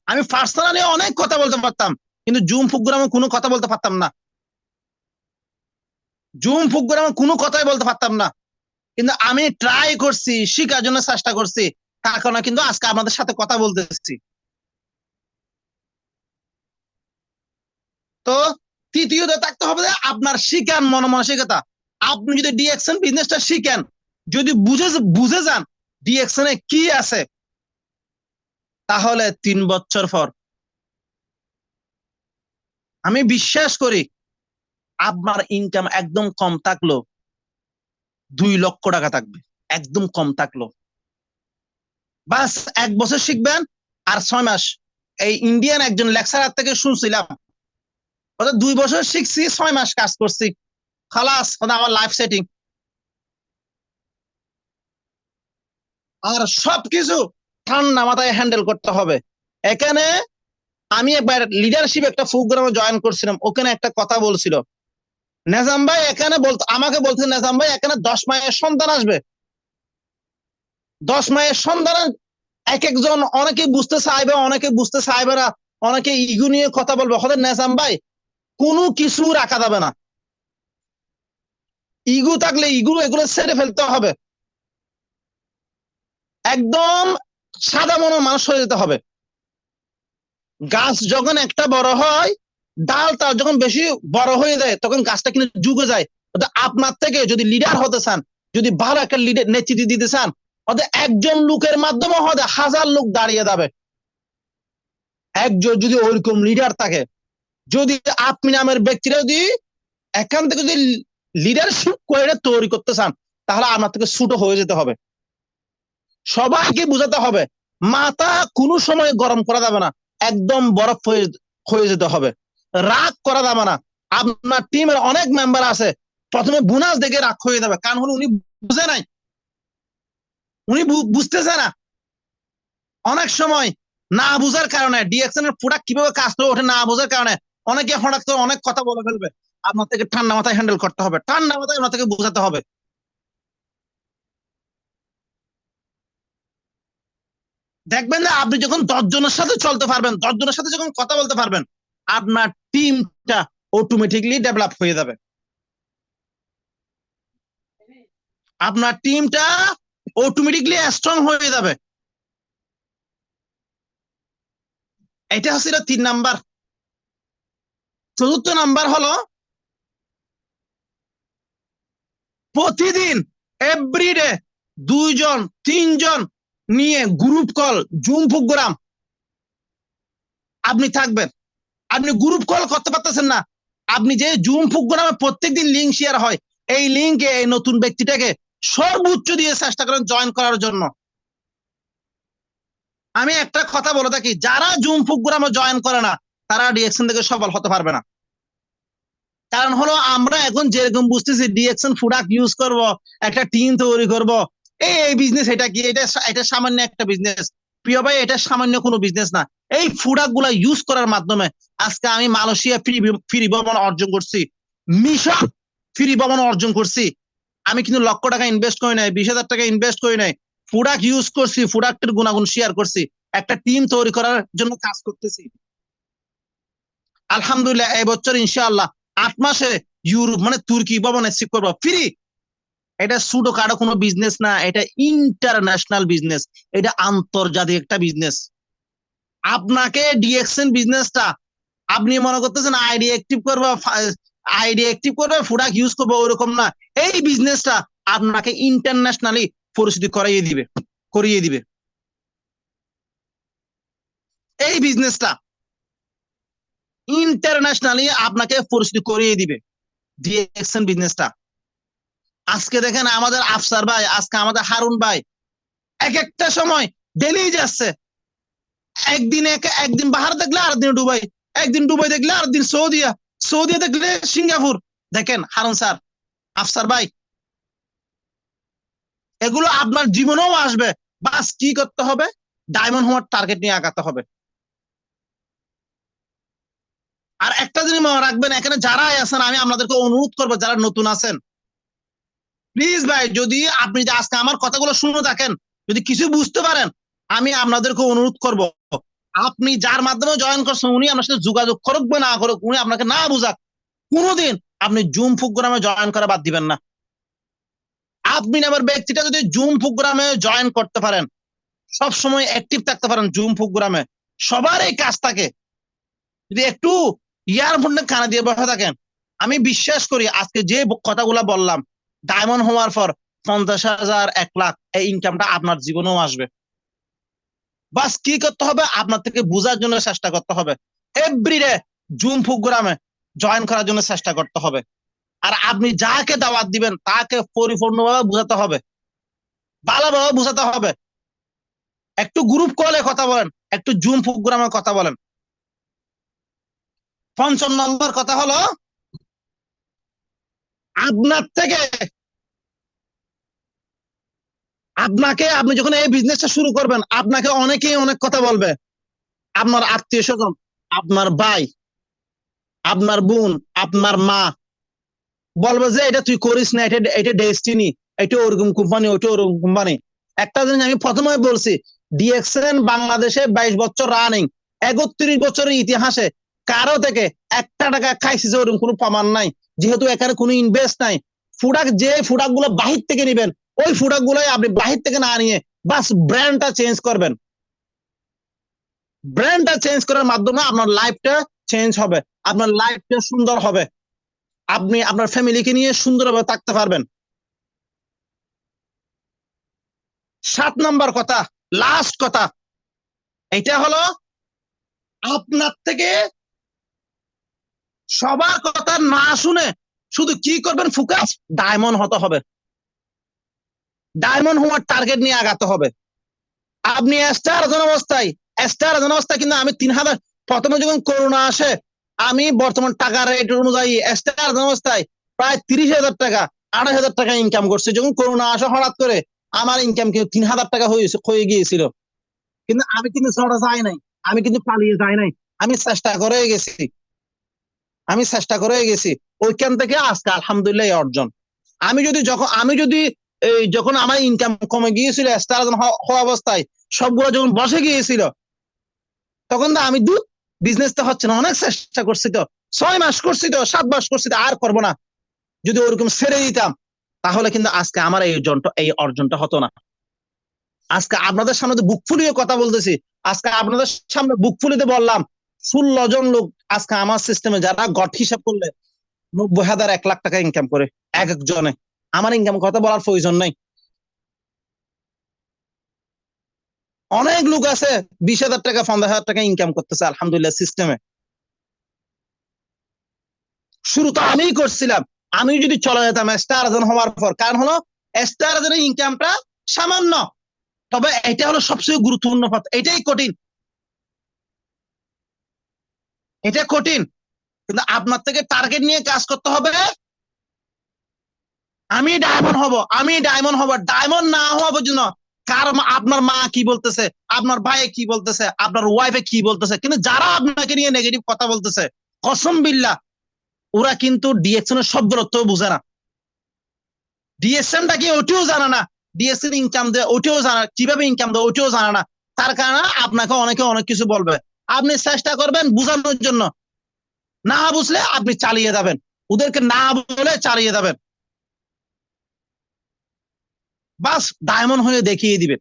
আমি পার্সোনালি অনেক কথা বলতে পারতাম, কিন্তু জুম প্রোগ্রামে কোনো কথা বলতে পারতাম না, জুম প্রোগ্রামে কোনো কথাই বলতে পারতাম না। কিন্তু আমি ট্রাই করছি, শেখার জন্য চেষ্টা করছি, তার কারণে কিন্তু আজকে আপনাদের সাথে কথা বলতেছি। তো তৃতীয়ত থাকতে হবে যে আপনার শিখান মনমানসিকতা। আপনি যদি ডিএক্সএন বিজনেসটা শিখেন, যদি বুঝে যান ডিএক্সএন এ কি আছে, তাহলে 3 বছর পর আমি বিশ্বাস করি আপনার ইনকাম একদম কম থাকলো 2 লক্ষ টাকা থাকবে, একদম কম থাকলো। বাস 1 বছর শিখবেন আর 6 মাস। এই ইন্ডিয়ান একজন লেকচারার থেকে শুনছিলাম, 2 বছর শিখছি, 6 মাস কাজ করছি, খালাস আমার লাইফ সেটিং। আর সবকিছু ঠান্ডা মাথায় হ্যান্ডেল করতে হবে। এখানে আমি একবার লিডারশিপ একটা প্রোগ্রামে জয়েন করছিলাম, ওখানে একটা কথা বলছিল নেজাম ভাই, এখানে আমাকে বলছে নেজাম ভাই এখানে 10 মায়ের সন্তান আসবে, 10 মায়ের সন্তান। এক একজন অনেকে বুঝতে চাইবে, অনেকে বুঝতে চাইবে না, অনেকে ইগো নিয়ে কথা বলবে। হয়তো নেজাম ভাই কোনো কিছু রাখা যাবে না, ইগো থাকলে ইগো এগুলো ছেড়ে ফেলতে হবে, একদম সাদা মনো মানুষ হয়ে যেতে হবে। গাছ যখন একটা বড় হয়, ডাল তার যখন বেশি বড় হয়ে যায়, তখন গাছটা কিন্তু ঝুঁকে যায়। আপনার থেকে যদি লিডার হতে চান, যদি ভালো একটা লিডার নেতৃত্ব দিতে চান, হয়তো একজন লোকের মাধ্যমে হয়তো 1000 লোক দাঁড়িয়ে যাবে। একজন যদি ওইরকম লিডার থাকে, যদি আপনি নামের ব্যক্তিরা যদি এখান থেকে যদি লিডারশিপ করে তৈরি করতে চান, তাহলে আপনার থেকে ছোট হয়ে যেতে হবে। সবাইকে বোঝাতে হবে, মাথা কোনো সময় গরম করা যাবে না, একদম বরফ হয়ে যেতে হবে। রাগ করা যাবে না। আপনার টিমের অনেক মেম্বার আছে, প্রথমে বোনাস দেখে রাগ হয়ে যাবে, কারণ হলো উনি বুঝে নাই, উনি বুঝতেছে না। অনেক সময় না বুঝার কারণে ডিএক্সএন এর প্রোডাক্ট কিভাবে কাজ করে ওঠে না বুঝার কারণে অনেকে হঠাৎ করে অনেক কথা বলে ফেলবে। আপনার থেকে ঠান্ডা মাথায় হ্যান্ডেল করতে হবে, ঠান্ডা মাথায় ওনার থেকে বোঝাতে হবে। দেখবেন যে আপনি যখন 10 জনের সাথে চলতে পারবেন, 10 জনের সাথে যখন কথা বলতে পারবেন, আপনার টিমটা অটোমেটিকলি ডেভেলপ হয়ে যাবে, আপনার টিমটা অটোমেটিকলি স্ট্রং হয়ে যাবে। এটা হচ্ছে 3 নাম্বার। 4th নাম্বার হলো প্রতিদিন এভরিডে 2 জন 3 জন নিয়ে গ্রুপ কল, জুম প্রোগ্রাম আপনি থাকবেন। আপনি গ্রুপ কল করতে পারতেছেন না, আপনি যে জুম প্রোগ্রামে প্রত্যেকদিন লিঙ্ক শেয়ার হয়, এই লিঙ্কে এই নতুন ব্যক্তিটাকে সর্বোচ্চ দিয়ে চেষ্টা করেন জয়েন করার জন্য। আমি একটা কথা বলে থাকি, যারা জুম প্রোগ্রামে জয়েন করে না, তারা ডিএক্সএন থেকে সফল হতে পারবে না। কারণ হলো আমরা এখন যেরকম বুঝতেছি ডিএক্সএন প্রোডাক্ট ইউজ করব, একটা টিম তৈরি করব, এই বিজনেস এটা কি, এটা সামান্য একটা বিজনেস। প্রিয় ভাই, এটা সামান্য কোনো বিজনেস না। এই প্রোডাক্ট গুলা ইউজ করার মাধ্যমে আজকে আমি মালয়েশিয়া ফ্রি ভ্রমণ অর্জন করছি, মিশর ফ্রি ভ্রমণ অর্জন করছি। আমি কিন্তু লক্ষ টাকা ইনভেস্ট করি নাই, 20,000 টাকা ইনভেস্ট করি নাই, প্রোডাক্ট ইউজ করছি, প্রোডাক্টের গুণাগুণ শেয়ার করছি, একটা টিম তৈরি করার জন্য কাজ করতেছি। আলহামদুলিল্লাহ এই বছর ইনশাআল্লাহ 8 মাসে ইউরোপ মানে তুর্কি ভ্রমণ অ্যাচিভ করবো ফ্রি। এটা ছোট কারো কোনো বিজনেস না, এটা ইন্টারন্যাশনাল বিজনেস, এটা আন্তর্জাতিক একটা বিজনেস। আপনাকে ডিএক্সএন বিজনেসটা আপনি মনে করতেছেন আইডি অ্যাক্টিভ করবে প্রোডাক্ট ইউজ করবো, ওরকম না। এই বিজনেসটা আপনাকে ইন্টারন্যাশনালি পরিচিতি করিয়ে দিবে। এই বিজনেসটা ইন্টারন্যাশনালি আপনাকে পরিচিতি করিয়ে দিবে, ডিএক্সএন বিজনেসটা। আজকে দেখেন আমাদের আফসার ভাই, আজকে আমাদের হারুন ভাই এক একটা সময় ডেলি যাচ্ছে, একদিন বাহার দেখলে আর দিন দুবাই, একদিন দুবাই দেখলে আর দিন সৌদিয়া, সৌদি দেখলে সিঙ্গাপুর, দেখেন হারুন স্যার, আফসার ভাই, এগুলো আপনার জীবনেও আসবে। বাস কি করতে হবে? ডায়মন্ড হওয়ার টার্গেট নিয়ে আগাতে হবে। আর একটা জিনিস মনে রাখবেন, এখানে যারা আছেন আমি আপনাদেরকে অনুরোধ করবো, যারা নতুন আছেন, প্লিজ ভাই, যদি আপনি যে আজকে আমার কথাগুলো শুনে থাকেন, যদি কিছু বুঝতে পারেন, আমি আপনাদেরকে অনুরোধ করব, আপনি যার মাধ্যমে জয়েন করছেন উনি আপনার সাথে যোগাযোগ করুক বা না করুক, উনি আপনাকে না বুঝাক, কোনোদিন আপনি জুম প্রোগ্রামে জয়েন করা বাদ দিবেন না। আপনি আবার ব্যক্তিটা যদি জুম প্রোগ্রামে জয়েন করতে পারেন, সব সময় অ্যাক্টিভ থাকতে পারেন জুম প্রোগ্রামে, সবার এই কাজ থাকে, যদি একটু ইয়ারফোনে কানে দিয়ে বসে থাকেন, আমি বিশ্বাস করি আজকে যে কথাগুলা বললাম, ডায়মন্ড হওয়ার পর 50,000, 1 লাখ এই ইনকামটা আপনার জীবনেও আসবে। বাস কি করতে হবে? আপনার থেকে বোঝার জন্য চেষ্টা করতে হবে, এভরিডে জুম প্রোগ্রামে জয়েন করার জন্য চেষ্টা করতে হবে। আর আপনি যাকে দাওয়াত দিবেন তাকে পরিপূর্ণভাবে বোঝাতে হবে, ভালোভাবে বোঝাতে হবে। একটু গ্রুপ কলে কথা বলেন, একটু জুম প্রোগ্রামে কথা বলেন। 5ম নম্বর কথা হলো, আপনার থেকে আপনি যখন এই বিজনেসটা শুরু করবেন, আপনাকে অনেকেই অনেক কথা বলবে। আপনার আত্মীয় স্বজন, আপনার ভাই, আপনার বোন, আপনার মা বলবে যে এটা তুই করিস না, এটা ডেস্টিনি, এটা ওরকম কোম্পানি, ওটা ওরকম কোম্পানি। একটা জিনিস আমি প্রথমে বলছি, ডিএক্সএন বাংলাদেশে 22 বছর রানিং, 31 বছরের ইতিহাসে কারো থেকে 1 টাকা খাইছে যে ওরকম কোনো প্রমাণ নাই, যেহেতু এখানে কোনো ইনভেস্ট নাই। প্রোডাক্ট গুলো বাহির থেকে নিবেন, ওই প্রোডাক্ট গুলোই আপনি বাহির থেকে না নিয়ে বাস ব্র্যান্ডটা চেঞ্জ করবেন। ব্র্যান্ডটা চেঞ্জ করার মাধ্যমে আপনার লাইফটা চেঞ্জ হবে, আপনার লাইফটা সুন্দর হবে, আপনি আপনার ফ্যামিলিকে নিয়ে সুন্দরভাবে থাকতে পারবেন। 7 নম্বর কথা, লাস্ট কথা, এটা হলো আপনার থেকে সবার কথা না শুনে শুধু কি করবেন, ফোকাস ডায়মন্ড হতে হবে, ডায়মন্ড হওয়ার টার্গেট নিয়ে আগাতে হবে। আপনি স্টার অবস্থায় কিন্তু আমি 3,000, প্রথমে যখন করোনা আসে, আমি বর্তমান টাকা রেট অনুযায়ী স্টার অবস্থায় প্রায় 30,000 টাকা, 28,000 টাকা ইনকাম করছে। যখন করোনা আসে হঠাৎ করে আমার ইনকাম কিন্তু 3,000 টাকা হয়ে গিয়েছিল, কিন্তু আমি কিন্তু ছড়া যাই নাই, আমি কিন্তু পালিয়ে যাই নাই, আমি চেষ্টা করে গেছি, ওইখান থেকে আজকে আলহামদুলিল্লাহ এই অর্জন। আমি যদি যখন আমার ইনকাম কমে গিয়েছিল স্টার হওয়া অবস্থায়, সবগুলো যখন বসে গিয়েছিল, তখন তো আমি বিজনেসটা হচ্ছে না, অনেক চেষ্টা করছি তো, 6 মাস করছি তো, 7 মাস করছি তো, আর করবো না। যদি ওরকম ছেড়ে দিতাম তাহলে কিন্তু আজকে আমার এই অর্জনটা হতো না। আজকে আপনাদের সামনে তো বুক ফুলিয়ে কথা বলতেছি, আজকে আপনাদের সামনে বুক ফুলিতে বললাম 16 জন লোক আজকে আমার সিস্টেমে, যারা গট হিসাব করলে 90,000, 1 লাখ টাকা ইনকাম করে এক একজনে। আমার ইনকাম কথা বলার প্রয়োজন নেই, অনেক লোক আছে 20,000 টাকা, 15,000 টাকা ইনকাম করতেছে আলহামদুলিল্লাহ সিস্টেমে। শুরু তো আমিই করছিলাম, আমি যদি চলে যেতাম স্টার হওয়ার পর, কারণ হলো স্টার ইনকামটা সামান্য, তবে এটা হলো সবচেয়ে গুরুত্বপূর্ণ পথ, এটাই কঠিন, এটা কঠিন, কিন্তু আপনার থেকে টার্গেট নিয়ে কাজ করতে হবে। আমি ডায়মন্ড হব, ডায়মন্ড না হওয়া পর্যন্ত আপনার মা কি বলতেছে, আপনার ভাই কি বলতেছে, আপনার ওয়াইফে কি বলতেছে, কিন্তু যারা আপনাকে নিয়ে নেগেটিভ কথা বলতেছে, কসম বিল্লাহ, ওরা কিন্তু ডিএকশন এর শব্দ অর্থ বুঝে না, ডিএসএনটা কি ওটিও জানে না, ডিএসএন ইনকাম দেয় ওটিও জানা, কিভাবে ইনকাম দেয় ওটিও জানে না। তার কারণে আপনাকে অনেকে অনেক কিছু বলবে, আপনি চেষ্টা করবেন বোঝানোর জন্য, না বুঝলে আপনি চালিয়ে যাবেন, ওদেরকে না বলে চালিয়ে যাবেন, বাস ডায়মন্ড হয়ে দেখিয়ে দিবেন।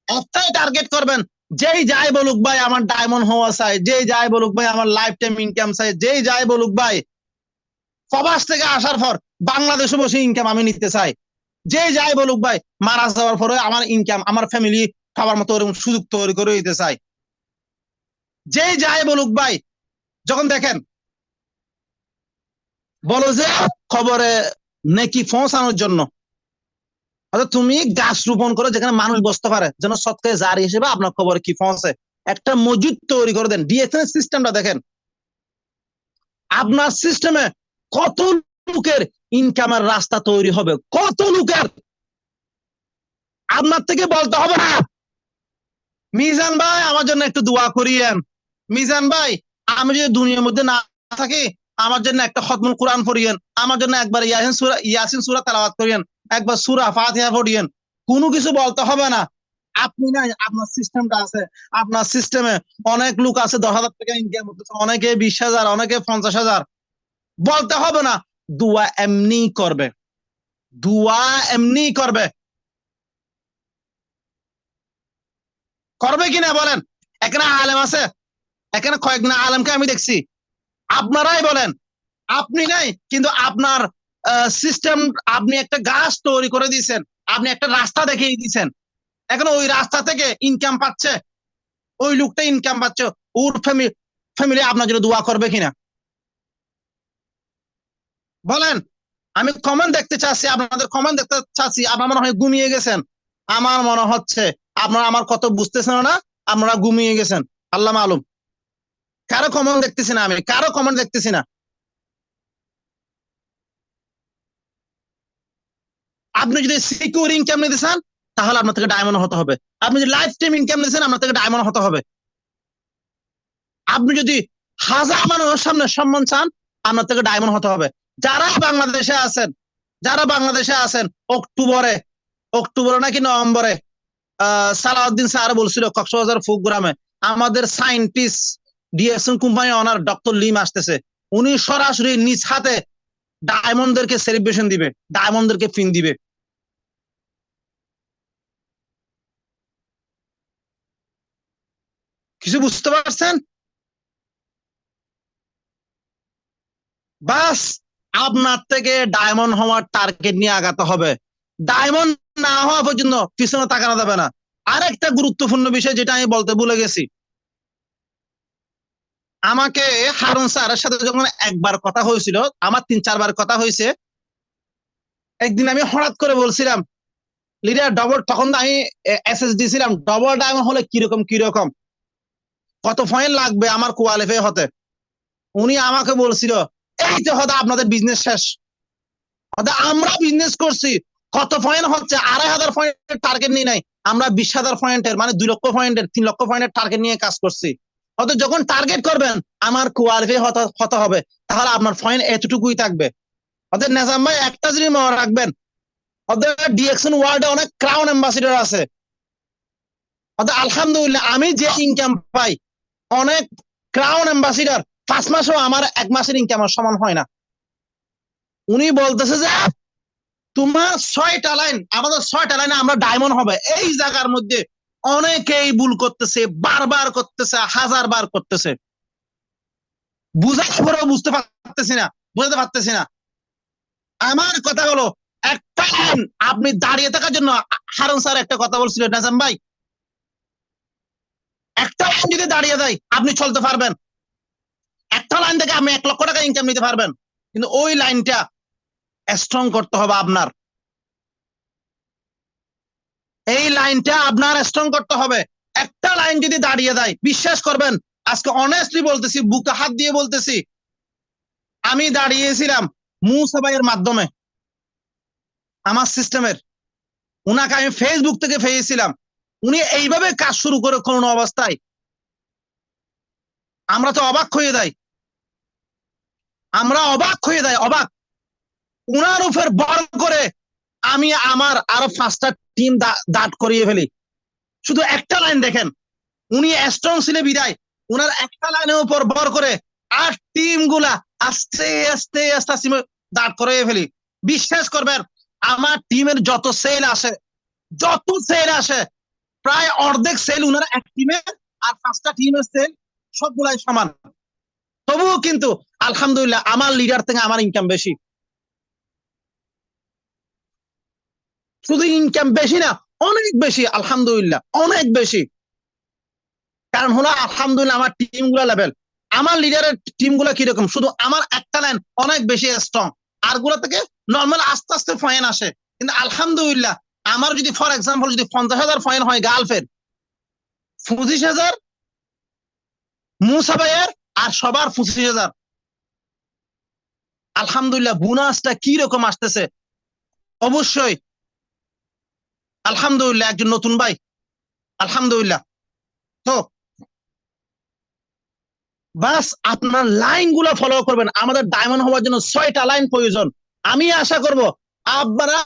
একটাই টার্গেট করবেন, যেই যাই বলুক ভাই আমার ডায়মন্ড হওয়া চাই, যেই যাই বলুক ভাই আমার লাইফ টাইম ইনকাম চাই, যেই যাই বলুক ভাই প্রবাস থেকে আসার পর বাংলাদেশে বসে ইনকাম আমি নিতে চাই, যেই যাই বলুক ভাই মারা যাওয়ার পরে আমার ইনকাম, আমার ফ্যামিলি খাবার মতো ওরকম সুযোগ তৈরি করে দিতে চাই, যেই যাই বলুক ভাই। যখন দেখেন বলো যে খবরে নেকি পৌঁছানোর জন্য, তুমি গাছ রোপণ করো যেখানে মানুষ বসতে পারে, যেন সৎকারে জারি হিসেবে আপনার খবরে কি পৌঁছে, একটা মজুদ তৈরি করে দেন। ডিএসএন সিস্টেমটা দেখেন, আপনার সিস্টেমে কত লোকের ইনকামের রাস্তা তৈরি হবে, কত লোকের। আপনার থেকে বলতে হবে না, মিজান ভাই আমার জন্য একটু দোয়া করিয়েন, মিজান ভাই আমি যদি দুনিয়ার মধ্যে না থাকি আমার জন্য একটা খতমুল কোরআন পড়িয়েন, আমার জন্য একবার ইয়াসিন সূরা তেলাওয়াত করিয়েন, একবার সূরা ফাতিহা পড়িয়েন। কোনো কিছু বলতে হবে না। আপনি নাই, আপনার সিস্টেমটা আছে, আপনার সিস্টেমে অনেক লোক আছে 10,000 টাকা ইনকাম করতেছে, অনেকে 20,000, অনেকে 50,000। বলতে হবে না, দোয়া এমনি করবে, দোয়া এমনি করবে। করবে কিনা বলেন? এখানে আলেম আছে, এখানে কয়েকজন আলেমকে আমি দেখছি। আপনারাই বলেন, আপনি নাই কিন্তু আপনার সিস্টেম, আপনি একটা গাছ তৈরি করে দিয়েছেন, আপনি একটা রাস্তা দেখিয়ে দিয়েছেন, এখন ওই রাস্তা থেকে ইনকাম পাচ্ছে, ওই লোকটা ইনকাম পাচ্ছে, ওর ফ্যামিলি আপনার জন্য দোয়া করবে কিনা বলেন? আমি কমেন্ট দেখতে চাচ্ছি, আপনাদের কমেন্ট দেখতে চাচ্ছি। আপনারা মনে হয় ঘুমিয়ে গেছেন, আমার মনে হচ্ছে আপনারা আমার কত বুঝতেছেন না, আপনারা ঘুমিয়ে গেছেন, আল্লাহ মালুম। কারো কমেন্ট দেখতেছি না, আমি কারো কমেন্ট দেখতেছি না। আপনি যদি সিকিউর ইনকাম নিতে চান তাহলে আপনার থেকে ডায়মন্ড হতে হবে। আপনি যদি লাইফ টাইম ইনকাম নিতে চান আপনার থেকে ডায়মন্ড হতে হবে। আপনি যদি হাজার মানুষের সামনে সম্মান চান আপনার থেকে ডায়মন্ড হতে হবে। যারা বাংলাদেশে আছেন, যারা বাংলাদেশে আছেন, অক্টোবরে নাকি নভেম্বরে সালাউদ্দিন স্যার বলছিল কক্সবাজার ফুকগ্রামে আমাদের সায়েন্টিস্ট ডিএসএম কোম্পানি অনার ডক্টর লিম আসতেছে, উনি সরাসরি নিজ হাতে ডায়মন্ডদেরকে সেলিব্রেশন দিবে, ডায়মন্ডদেরকে ফিন দিবে। কিছু বুঝতে পারছেন? বাস আপনার থেকে ডায়মন্ড হওয়ার টার্গেট নিয়ে আগাতে হবে। ডায়মন্ড না হওয়া পর্যন্ত পিছনে তাকানো যাবে না। আরেকটা গুরুত্বপূর্ণ বিষয় যেটা আমি বলতে ভুলে গেছি, আমাকে হারুন স্যারের সাথে যখন একবার কথা হয়েছিল, আমার 3-4 বার কথা হয়েছে, একদিন আমি হঠাৎ করে বলছিলাম লিডার ডবল, তখন আমি এসএসডি ছিলাম, ডবল ডায়মন্ড হলে কিরকম কিরকম কত পয়েন্ট লাগবে আমার কোয়ালিফাই হতে। উনি আমাকে বলছিল এই তো হয়তো আপনাদের বিজনেস শেষ, আমরা বিজনেস করছি, কত পয়েন্ট হচ্ছে, 2,500 পয়েন্টের টার্গেট নিয়ে নাই, আমরা 20,000 পয়েন্টের মানে 2 লক্ষ পয়েন্টের 3 লক্ষ পয়েন্টের টার্গেট নিয়ে কাজ করছি। হয়তো যখন টার্গেট করবেন আমার কোয়ালিফাই হতে হবে, তাহলে আপনার পয়েন্ট এতটুকুই থাকবে। অর্থাৎ নেজাম ভাই একটা জিনিস মনে রাখবেন, অর্থাৎ ডিএক্সএন ওয়ার্ল্ডে অনেক ক্রাউন অ্যাম্বাসিডর আছে। অর্থাৎ আলহামদুলিল্লাহ আমি যে ইনকাম পাই, অনেক ক্রাউন অ্যাম্বাসিডর 5 মাসও আমার 1 মাসের ইনকামের সমান হয় না। উনি বলতেছে যে তোমার 6টা লাইন, আমাদের 6টা লাইনে আমরা ডায়মন্ড হবে। এই জায়গার মধ্যে অনেকেই ভুল করতেছে, বারবার করতেছে, 1000 বার করতেছে, বুঝার পরেও বুঝতে পারতেছি না, বুঝতে পারতেছি না। আমার কথা হলো একটা লাইন আপনি দাঁড়িয়ে থাকার জন্য, হারুন স্যার একটা কথা বলছিল নাজাম ভাই, একটা লাইন যদি দাঁড়িয়ে যায় আপনি চলতে পারবেন, একটা লাইন থেকে আপনি 1 লক্ষ টাকা ইনকাম নিতে পারবেন, কিন্তু ওই লাইনটা স্ট্রং করতে হবে আপনার, এই লাইনটা আপনার স্ট্রং করতে হবে। একটা লাইন যদি দাঁড়িয়ে যায়, বিশ্বাস করবেন, আজকে অনেস্টলি বলতেছি, বুকে হাত দিয়ে বলতেছি, আমি দাঁড়িয়েছিলাম মুসা ভাইয়ের মাধ্যমে, আমার সিস্টেমের, উনাকে আমি ফেসবুক থেকে পেয়েছিলাম, উনি এইভাবে কাজ শুরু করে কোন অবস্থায়, আমরা তো অবাক হয়ে যাই, আমরা অবাক হয়ে যাই, অবাক। উনার উপর বল করে আমি আমার আরো 5টা টিম দাঁড় করিয়ে ফেলি, শুধু একটা লাইন দেখেন, উনি স্ট্রং ছিল বিদায় উনার একটা লাইনের উপর ভর করে আর টিম গুলা আস্তে আস্তে আস্তে আস্তে দাঁড় করিয়ে ফেলি। বিশ্বাস করবেন, আমার টিমের যত সেল আসে প্রায় অর্ধেক সেল উনার এক টিমের, আর 5টা টিমের সেল সবগুলাই সমান। তবুও কিন্তু আলহামদুলিল্লাহ আমার লিডার থেকে আমার ইনকাম বেশি। শুধু ইনকাম বেশি না, অনেক বেশি, আলহামদুলিল্লাহ অনেক বেশি। কারণ হলো আলহামদুলিল্লাহ আমার টিম গুলা লেভেল, আমার লিডারের টিম গুলা কিরকম, শুধু আমার একটা লাইন অনেক বেশি স্ট্রং, আর গুলা থেকে নর্মাল আস্তে আস্তে পয়েন্ট আসে। কিন্তু আলহামদুলিল্লাহ আমার যদি ফর এক্সাম্পল যদি 50,000 পয়েন্ট হয় গার্লফ্রেন্ড, 25,000 মুসা ভাইয়ের, আর সবার 25,000, আলহামদুলিল্লাহ বোনাসটা কি রকম আসতেছে অবশ্যই আলহামদুলিল্লাহ একজন নতুন ভাই আলহামদুলিল্লাহ। তো বাস আপনার লাইন গুলা ফলো করবেন। আমাদের ডায়মন্ড হওয়ার জন্য 6টা লাইন প্রয়োজন। আমি আশা করব আপনারা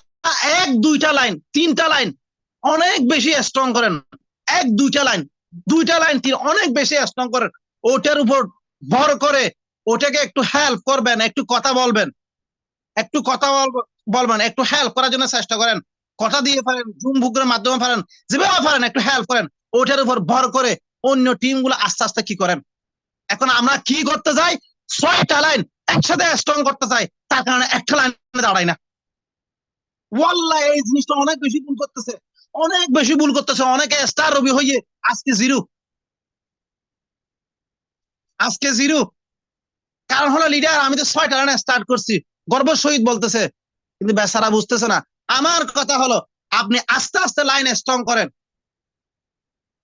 1-2টা লাইন 3টা লাইন অনেক বেশি স্ট্রং করেন। 1-2টা লাইন 2টা লাইন 3 অনেক বেশি স্ট্রং করেন। ওটার উপর ভর করে ওটাকে একটু হেল্প করবেন, একটু কথা বলবেন, একটু কথা বলবেন, একটু হেল্প করার জন্য চেষ্টা করেন। কথা দিয়ে পারেন, জুম বুকের মাধ্যমে পারেন, যেভাবে পারেন একটু হেল্প করেন। ওটার উপর ভর করে অন্য টিম গুলো আস্তে আস্তে কি করেন। এখন আমরা কি করতে চাই, 6টা লাইন একসাথে স্ট্রং করতে চাই, তার কারণে একটা লাইনে দাঁড়াই না। ওয়াল্লাহ এই জিনিসটা অনেক বেশি ভুল করতেছে, অনেক বেশি ভুল করতেছে। অনেকে স্টার রবি হইয়ে আজকে জিরো, আজকে জিরো। কারণ হলো লিডার আমি তো 6টা লাইনে স্টার্ট করছি, গর্বের সহিত বলতেছে, কিন্তু বেচারা বুঝতেছে না। আমার কথা হলো আপনি আস্তে আস্তে লাইন স্ট্রং করেন।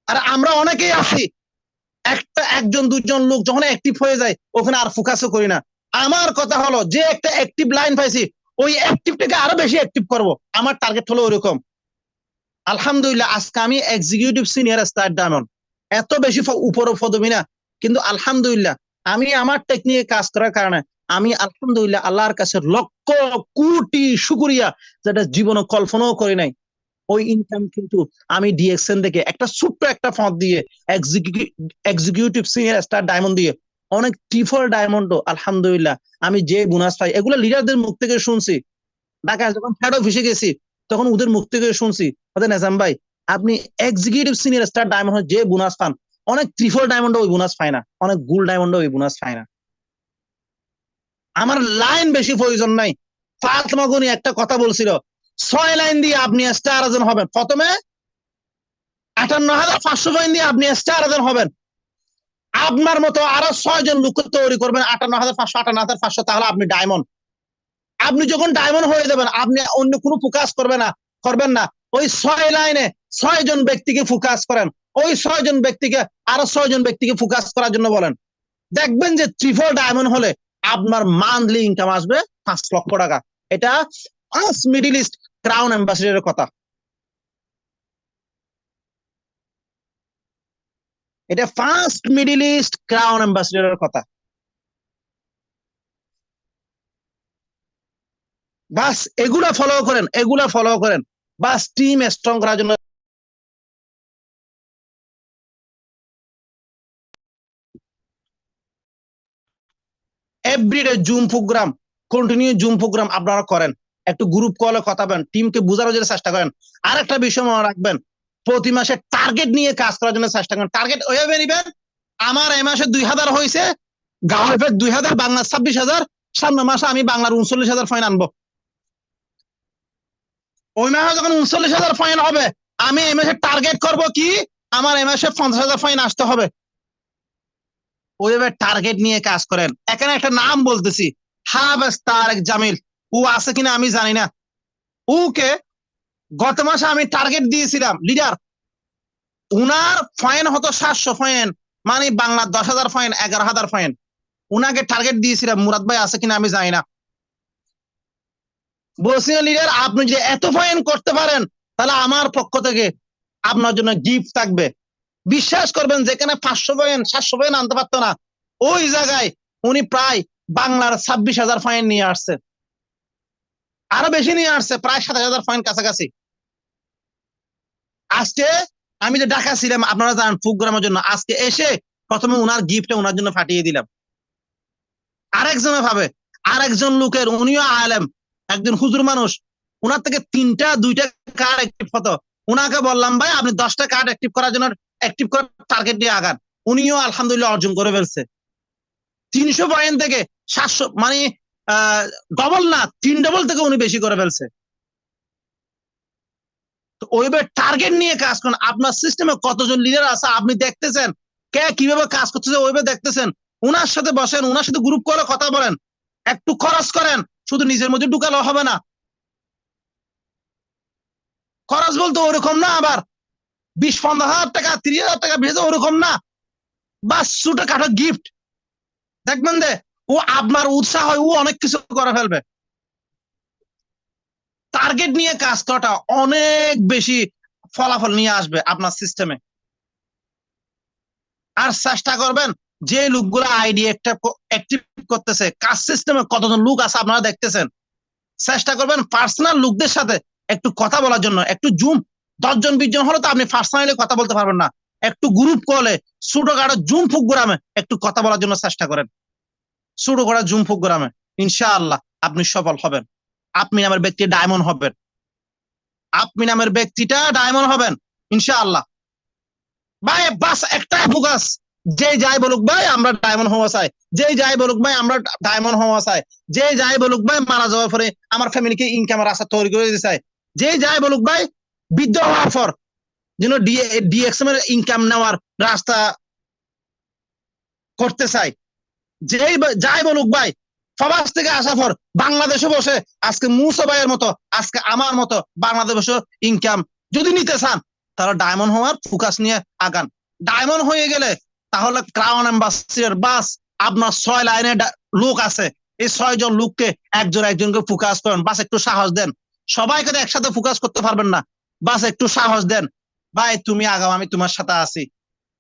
আর আমরা অনেকেই আছি একজন দুজন লোক যখন অ্যাক্টিভ হয়ে যায় ওখানে আর ফোকাসও করি না। আমার কথা হলো যে একটা অ্যাক্টিভ লাইন পাইছি ওই অ্যাক্টিভটাকে আরো বেশি অ্যাক্টিভ করব। আমার টার্গেট হলো ওরকম। আলহামদুলিল্লাহ আজকে আমি এক্সিকিউটিভ সিনিয়র স্টার ডায়মন্ড, এত বেশি উপর পদবী না, কিন্তু আলহামদুলিল্লাহ আমি আমার টেকনিকে কাজ করার কারণে আমি আলহামদুলিল্লাহ আল্লাহর কাছে লক্ষ কোটি শুকরিয়া, যেটা জীবনে কল্পনাও করি নাই। ওই ইনকাম কিন্তু আমি ডিএক্সএন থেকে একটা ছোট্ট একটা ফন্ট দিয়ে এক্সিকিউটিভ সিনিয়র স্টার ডায়মন্ড দিয়ে অনেক ট্রিপল ডায়মন্ডও আলহামদুলিল্লাহ আমি যে বোনাস পাই এগুলো লিডারদের মুখ থেকে শুনছি। ঢাকায় যখন হেড অফিসে গেছি তখন ওদের মুখ থেকে শুনছি, নেজাম ভাই আপনি এক্সিকিউটিভ সিনিয়র স্টার ডায়মন্ড যে বোনাস পান, অনেক ট্রিপল ডায়মন্ডও ওই বোনাস পায় না, অনেক গোল্ড ডায়মন্ডও ওই বোনাস পায় না। আমার লাইন বেশি প্রয়োজন নাই। ফাতেমা গনি একটা কথা বলছিল, 6 লাইন দিয়ে আপনি স্টার এজেন্ট হবেন। প্রথমে 58,500 পয়েন্ট দিয়ে আপনি স্টার এজেন্ট হবেন। আপনার মতো আরো 6 জন লোক তৈরি করবেন 58,500 58,500, তাহলে আপনি ডায়মন্ড। আপনি যখন ডায়মন্ড হয়ে যাবেন আপনি অন্য কোনো ফোকাস করবেন না। ওই 6 লাইনে 6 জন ব্যক্তিকে ফোকাস করেন। ওই 6 জন ব্যক্তিকে আরো 6 জন ব্যক্তিকে ফোকাস করার জন্য বলেন। দেখবেন যে ট্রিপল ডায়মন্ড হলে আপনার মান্থলি ইনকাম আসবে 5 লক্ষ টাকা। এটা মিডল ইস্ট ক্রাউন অ্যাম্বাসিডারের কথা। এটা ফার্স্ট মিডল ইস্ট ক্রাউন অ্যাম্বাসিডারের কথা। বাস এগুলা ফলো করেন, এগুলা ফলো করেন, বাস টিম স্ট্রং করার জন্য। Everyday Zoom program, continue Zoom program আপনারা করেন, একটু গ্রুপ কলে কথা বলেন, টিমকে বোঝানোর জন্য চেষ্টা করেন। আর একটা বিষয় মনে রাখবেন, প্রতি মাসে টার্গেট নিয়ে কাজ করার জন্য চেষ্টা করেন। টার্গেট ওইভাবে নিবেন, আমার এই মাসে 2000 হয়েছে, গাওয়ার 2000, বাংলা 26,000, সামনের মাসে আমি বাংলার 39,000 ফাইন আনবো। ওই মাসে যখন 39,000 ফাইন হবে আমি এই মাসে টার্গেট করব কি আমার এই মাসে 50,000 ফাইন আসতে হবে। ওইভাবে টার্গেট নিয়ে কাজ করেন। এখানে একটা নাম বলতেছি, হাফেজ তারেক জামিল, ও আছে কিনা আমি জানি না। ওকে গত মাসে আমি টার্গেট দিয়েছিলাম লিডার, উনার ফাইন হতো 700 ফাইন, মানে বাংলা 10,000 ফাইন, 11,000 ফাইন। উনাকে টার্গেট দিয়েছিলাম, মুরাদ ভাই আছে কিনা আমি জানি না। বলছিলেন লিডার আপনি যদি এত ফাইন করতে পারেন তাহলে আমার পক্ষ থেকে আপনার জন্য গিফট থাকবে। বিশ্বাস করবেন যেখানে 500 ফাইন 700 ফাইন আনতে পারতো না, ওই জায়গায় উনি প্রায় বাংলার 26,000 ফাইন নিয়ে আসছে, আরো বেশি নিয়ে আসছে, প্রায় 27,000 ফাইন কাছাকাছি। আজকে আমি যে ঢাকা ছিলাম আপনারা জানেন প্রোগ্রামের জন্য, আজকে এসে প্রথমে উনার গিফটটা উনার জন্য পাঠিয়ে দিলাম। আরেকজনে ভাবে, আরেকজন লোকের, উনিও আলেম, একজন হুজুর মানুষ, উনার থেকে 2টা কার্ড অ্যাক্টিভ হতো। উনাকে বললাম ভাই আপনি 10টা কার্ড অ্যাক্টিভ করার জন্য অ্যাক্টিভ করার টার্গেট নিয়ে আগান। উনিও আলহামদুলিল্লাহ অর্জন করে ফেলছে। 300 পয়েন্ট থেকে 700, মানে ডবল না 3 ডবল থেকে উনি বেশি করে ফেলছে। তো ওইভাবে টার্গেট নিয়ে কাজ করেন। আপনার সিস্টেমে কতজন লিডার আছে আপনি দেখতেছেন, কে কিভাবে কাজ করতেছে ওইভাবে দেখতেছেন, উনার সাথে বসেন, উনার সাথে গ্রুপ করে কথা বলেন, একটু খরচ করেন, শুধু নিজের মধ্যে ঢুকালে হবে না। খরচ বলতে ওরকম না আবার 20-15,000 টাকা 30,000 টাকা ভেজে ওরকম না, বাস ছোট খাটো গিফট। দেখবেন যে ও আপনার উৎসাহ হয়, ও অনেক কিছু করে ফেলবে। টার্গেট নিয়ে কাজ করাটা অনেক বেশি ফলাফল নিয়ে আসবে আপনার সিস্টেমে। আর চেষ্টা করবেন যে লোকগুলো আইডি অ্যাক্টিভ করতেছে, কাজ সিস্টেমে কতজন লোক আছে আপনারা দেখতেছেন, চেষ্টা করবেন পার্সোনাল লোকদের সাথে একটু কথা বলার জন্য। একটু জুম 10 জন 20 জন হলে তো আপনি পার্সোনালি কথা বলতে পারবেন না, একটু গ্রুপ কলে ছোটখাটো জুম প্রোগ্রামে একটু কথা বলার জন্য চেষ্টা করেন। ছোটখাটো জুম প্রোগ্রামে ইনশাআল্লাহ আপনি সফল হবেন। আপনি নামের ব্যক্তি ডায়মন্ড হবেন, আপনি নামের ব্যক্তিটা ডায়মন্ড হবেন ইনশাআল্লাহ। ভাই বাস একটা ফোকাস, যে যাই বলুক ভাই আমরা ডায়মন্ড হওয়া চাই, যে যাই বলুক ভাই আমরা ডায়মন্ড হওয়া চাই, যে যাই বলুক ভাই মারা যাওয়ার পরে আমার ফ্যামিলিকে ইনকামের রাস্তা তৈরি করে দিতে চাই, যে যাই বলুক ভাই বৃদ্ধ হওয়ার পর যেন ডিএক্সএম এর ইনকাম নেওয়ার রাস্তা করতে চাই, যেই যাই বলুক ভাই প্রবাস থেকে আসার পর বাংলাদেশে বসে আজকে মুসা ভাইয়ের মতো, আজকে আমার মতো বাংলাদেশে ইনকাম যদি নিতে চান তাহলে ডায়মন্ড হওয়ার ফোকাস নিয়ে আগান। ডায়মন্ড হয়ে গেলে তাহলে ক্রাউন অ্যাম্বাসিডর বাস আপনার 6 লাইনে লোক আছে, এই 6 জন লোককে একজনকে ফোকাস করেন, বাস একটু সাহস দেন। সবাইকে তো একসাথে ফোকাস করতে পারবেন না, বাস একটু সাহস দেন, ভাই তুমি আগাও আমি তোমার সাথে আছি,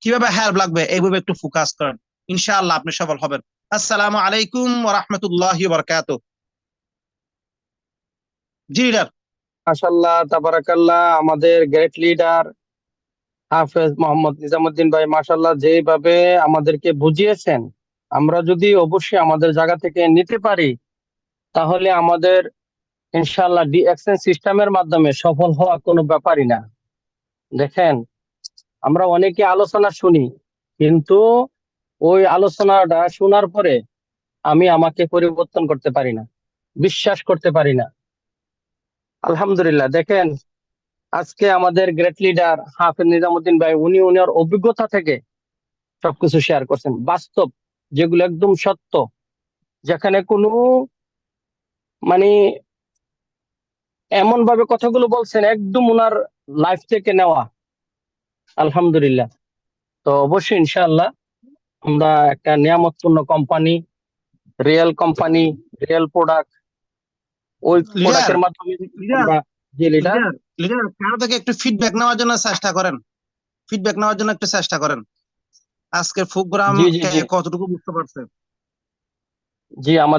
কিভাবে হেল্প লাগবে এইভাবে একটু ফোকাস করেন, ইনশাআল্লাহ আপনি সফল হবেন। আসসালামু আলাইকুম ওয়া রাহমাতুল্লাহি ওয়া বারাকাতুহু। জি লিডার। মাশাআল্লাহ তাবারাকাল্লাহ, আমাদের গ্রেট লিডার হাফেজ মোহাম্মদ নিজামুদ্দিন ভাই মাশাআল্লাহ যেভাবে আমাদেরকে বুঝিয়েছেন, আমরা যদি অবশ্যই আমাদের জায়গা থেকে নিতে পারি তাহলে আমাদের ইনশাআল্লাহ ডিএক্সএন সিস্টেমের মাধ্যমে সফল হওয়া কোনো ব্যাপারই না। দেখেন, আমরা অনেকে আলোচনা শুনি, কিন্তু ওই আলোচনাটা শোনার পরে আমি আমাকে পরিবর্তন করতে পারি না, বিশ্বাস করতে পারি না। আলহামদুলিল্লাহ, দেখেন আজকে আমাদের গ্রেট লিডার হাফেজ নিজামুদ্দিন ভাই উনি ওনার অভিজ্ঞতা থেকে সবকিছু শেয়ার করছেন, বাস্তব, যেগুলো একদম সত্য, যেখানে কোনো মানে এমন ভাবে কথাগুলো বলছেন একদম ওনার লাইফ থেকে নেওয়া। আলহামদুলিল্লাহ। তো অবশ্যই ইনশাআল্লাহ আমরা একটা নিয়ামতপূর্ণ company, real company, real product, ওই লিডার প্রোডাক্টের মাধ্যমে লিডার আমরা যে লিডার লিডার লিডার কারো থেকে একটু ফিডব্যাক নেওয়ার জন্য চেষ্টা করেন, ফিডব্যাক নেওয়ার জন্য একটু চেষ্টা করেন। আজকের প্রোগ্রাম জি জি জি কতটুকু বুঝতে পারছে? জি আমাদের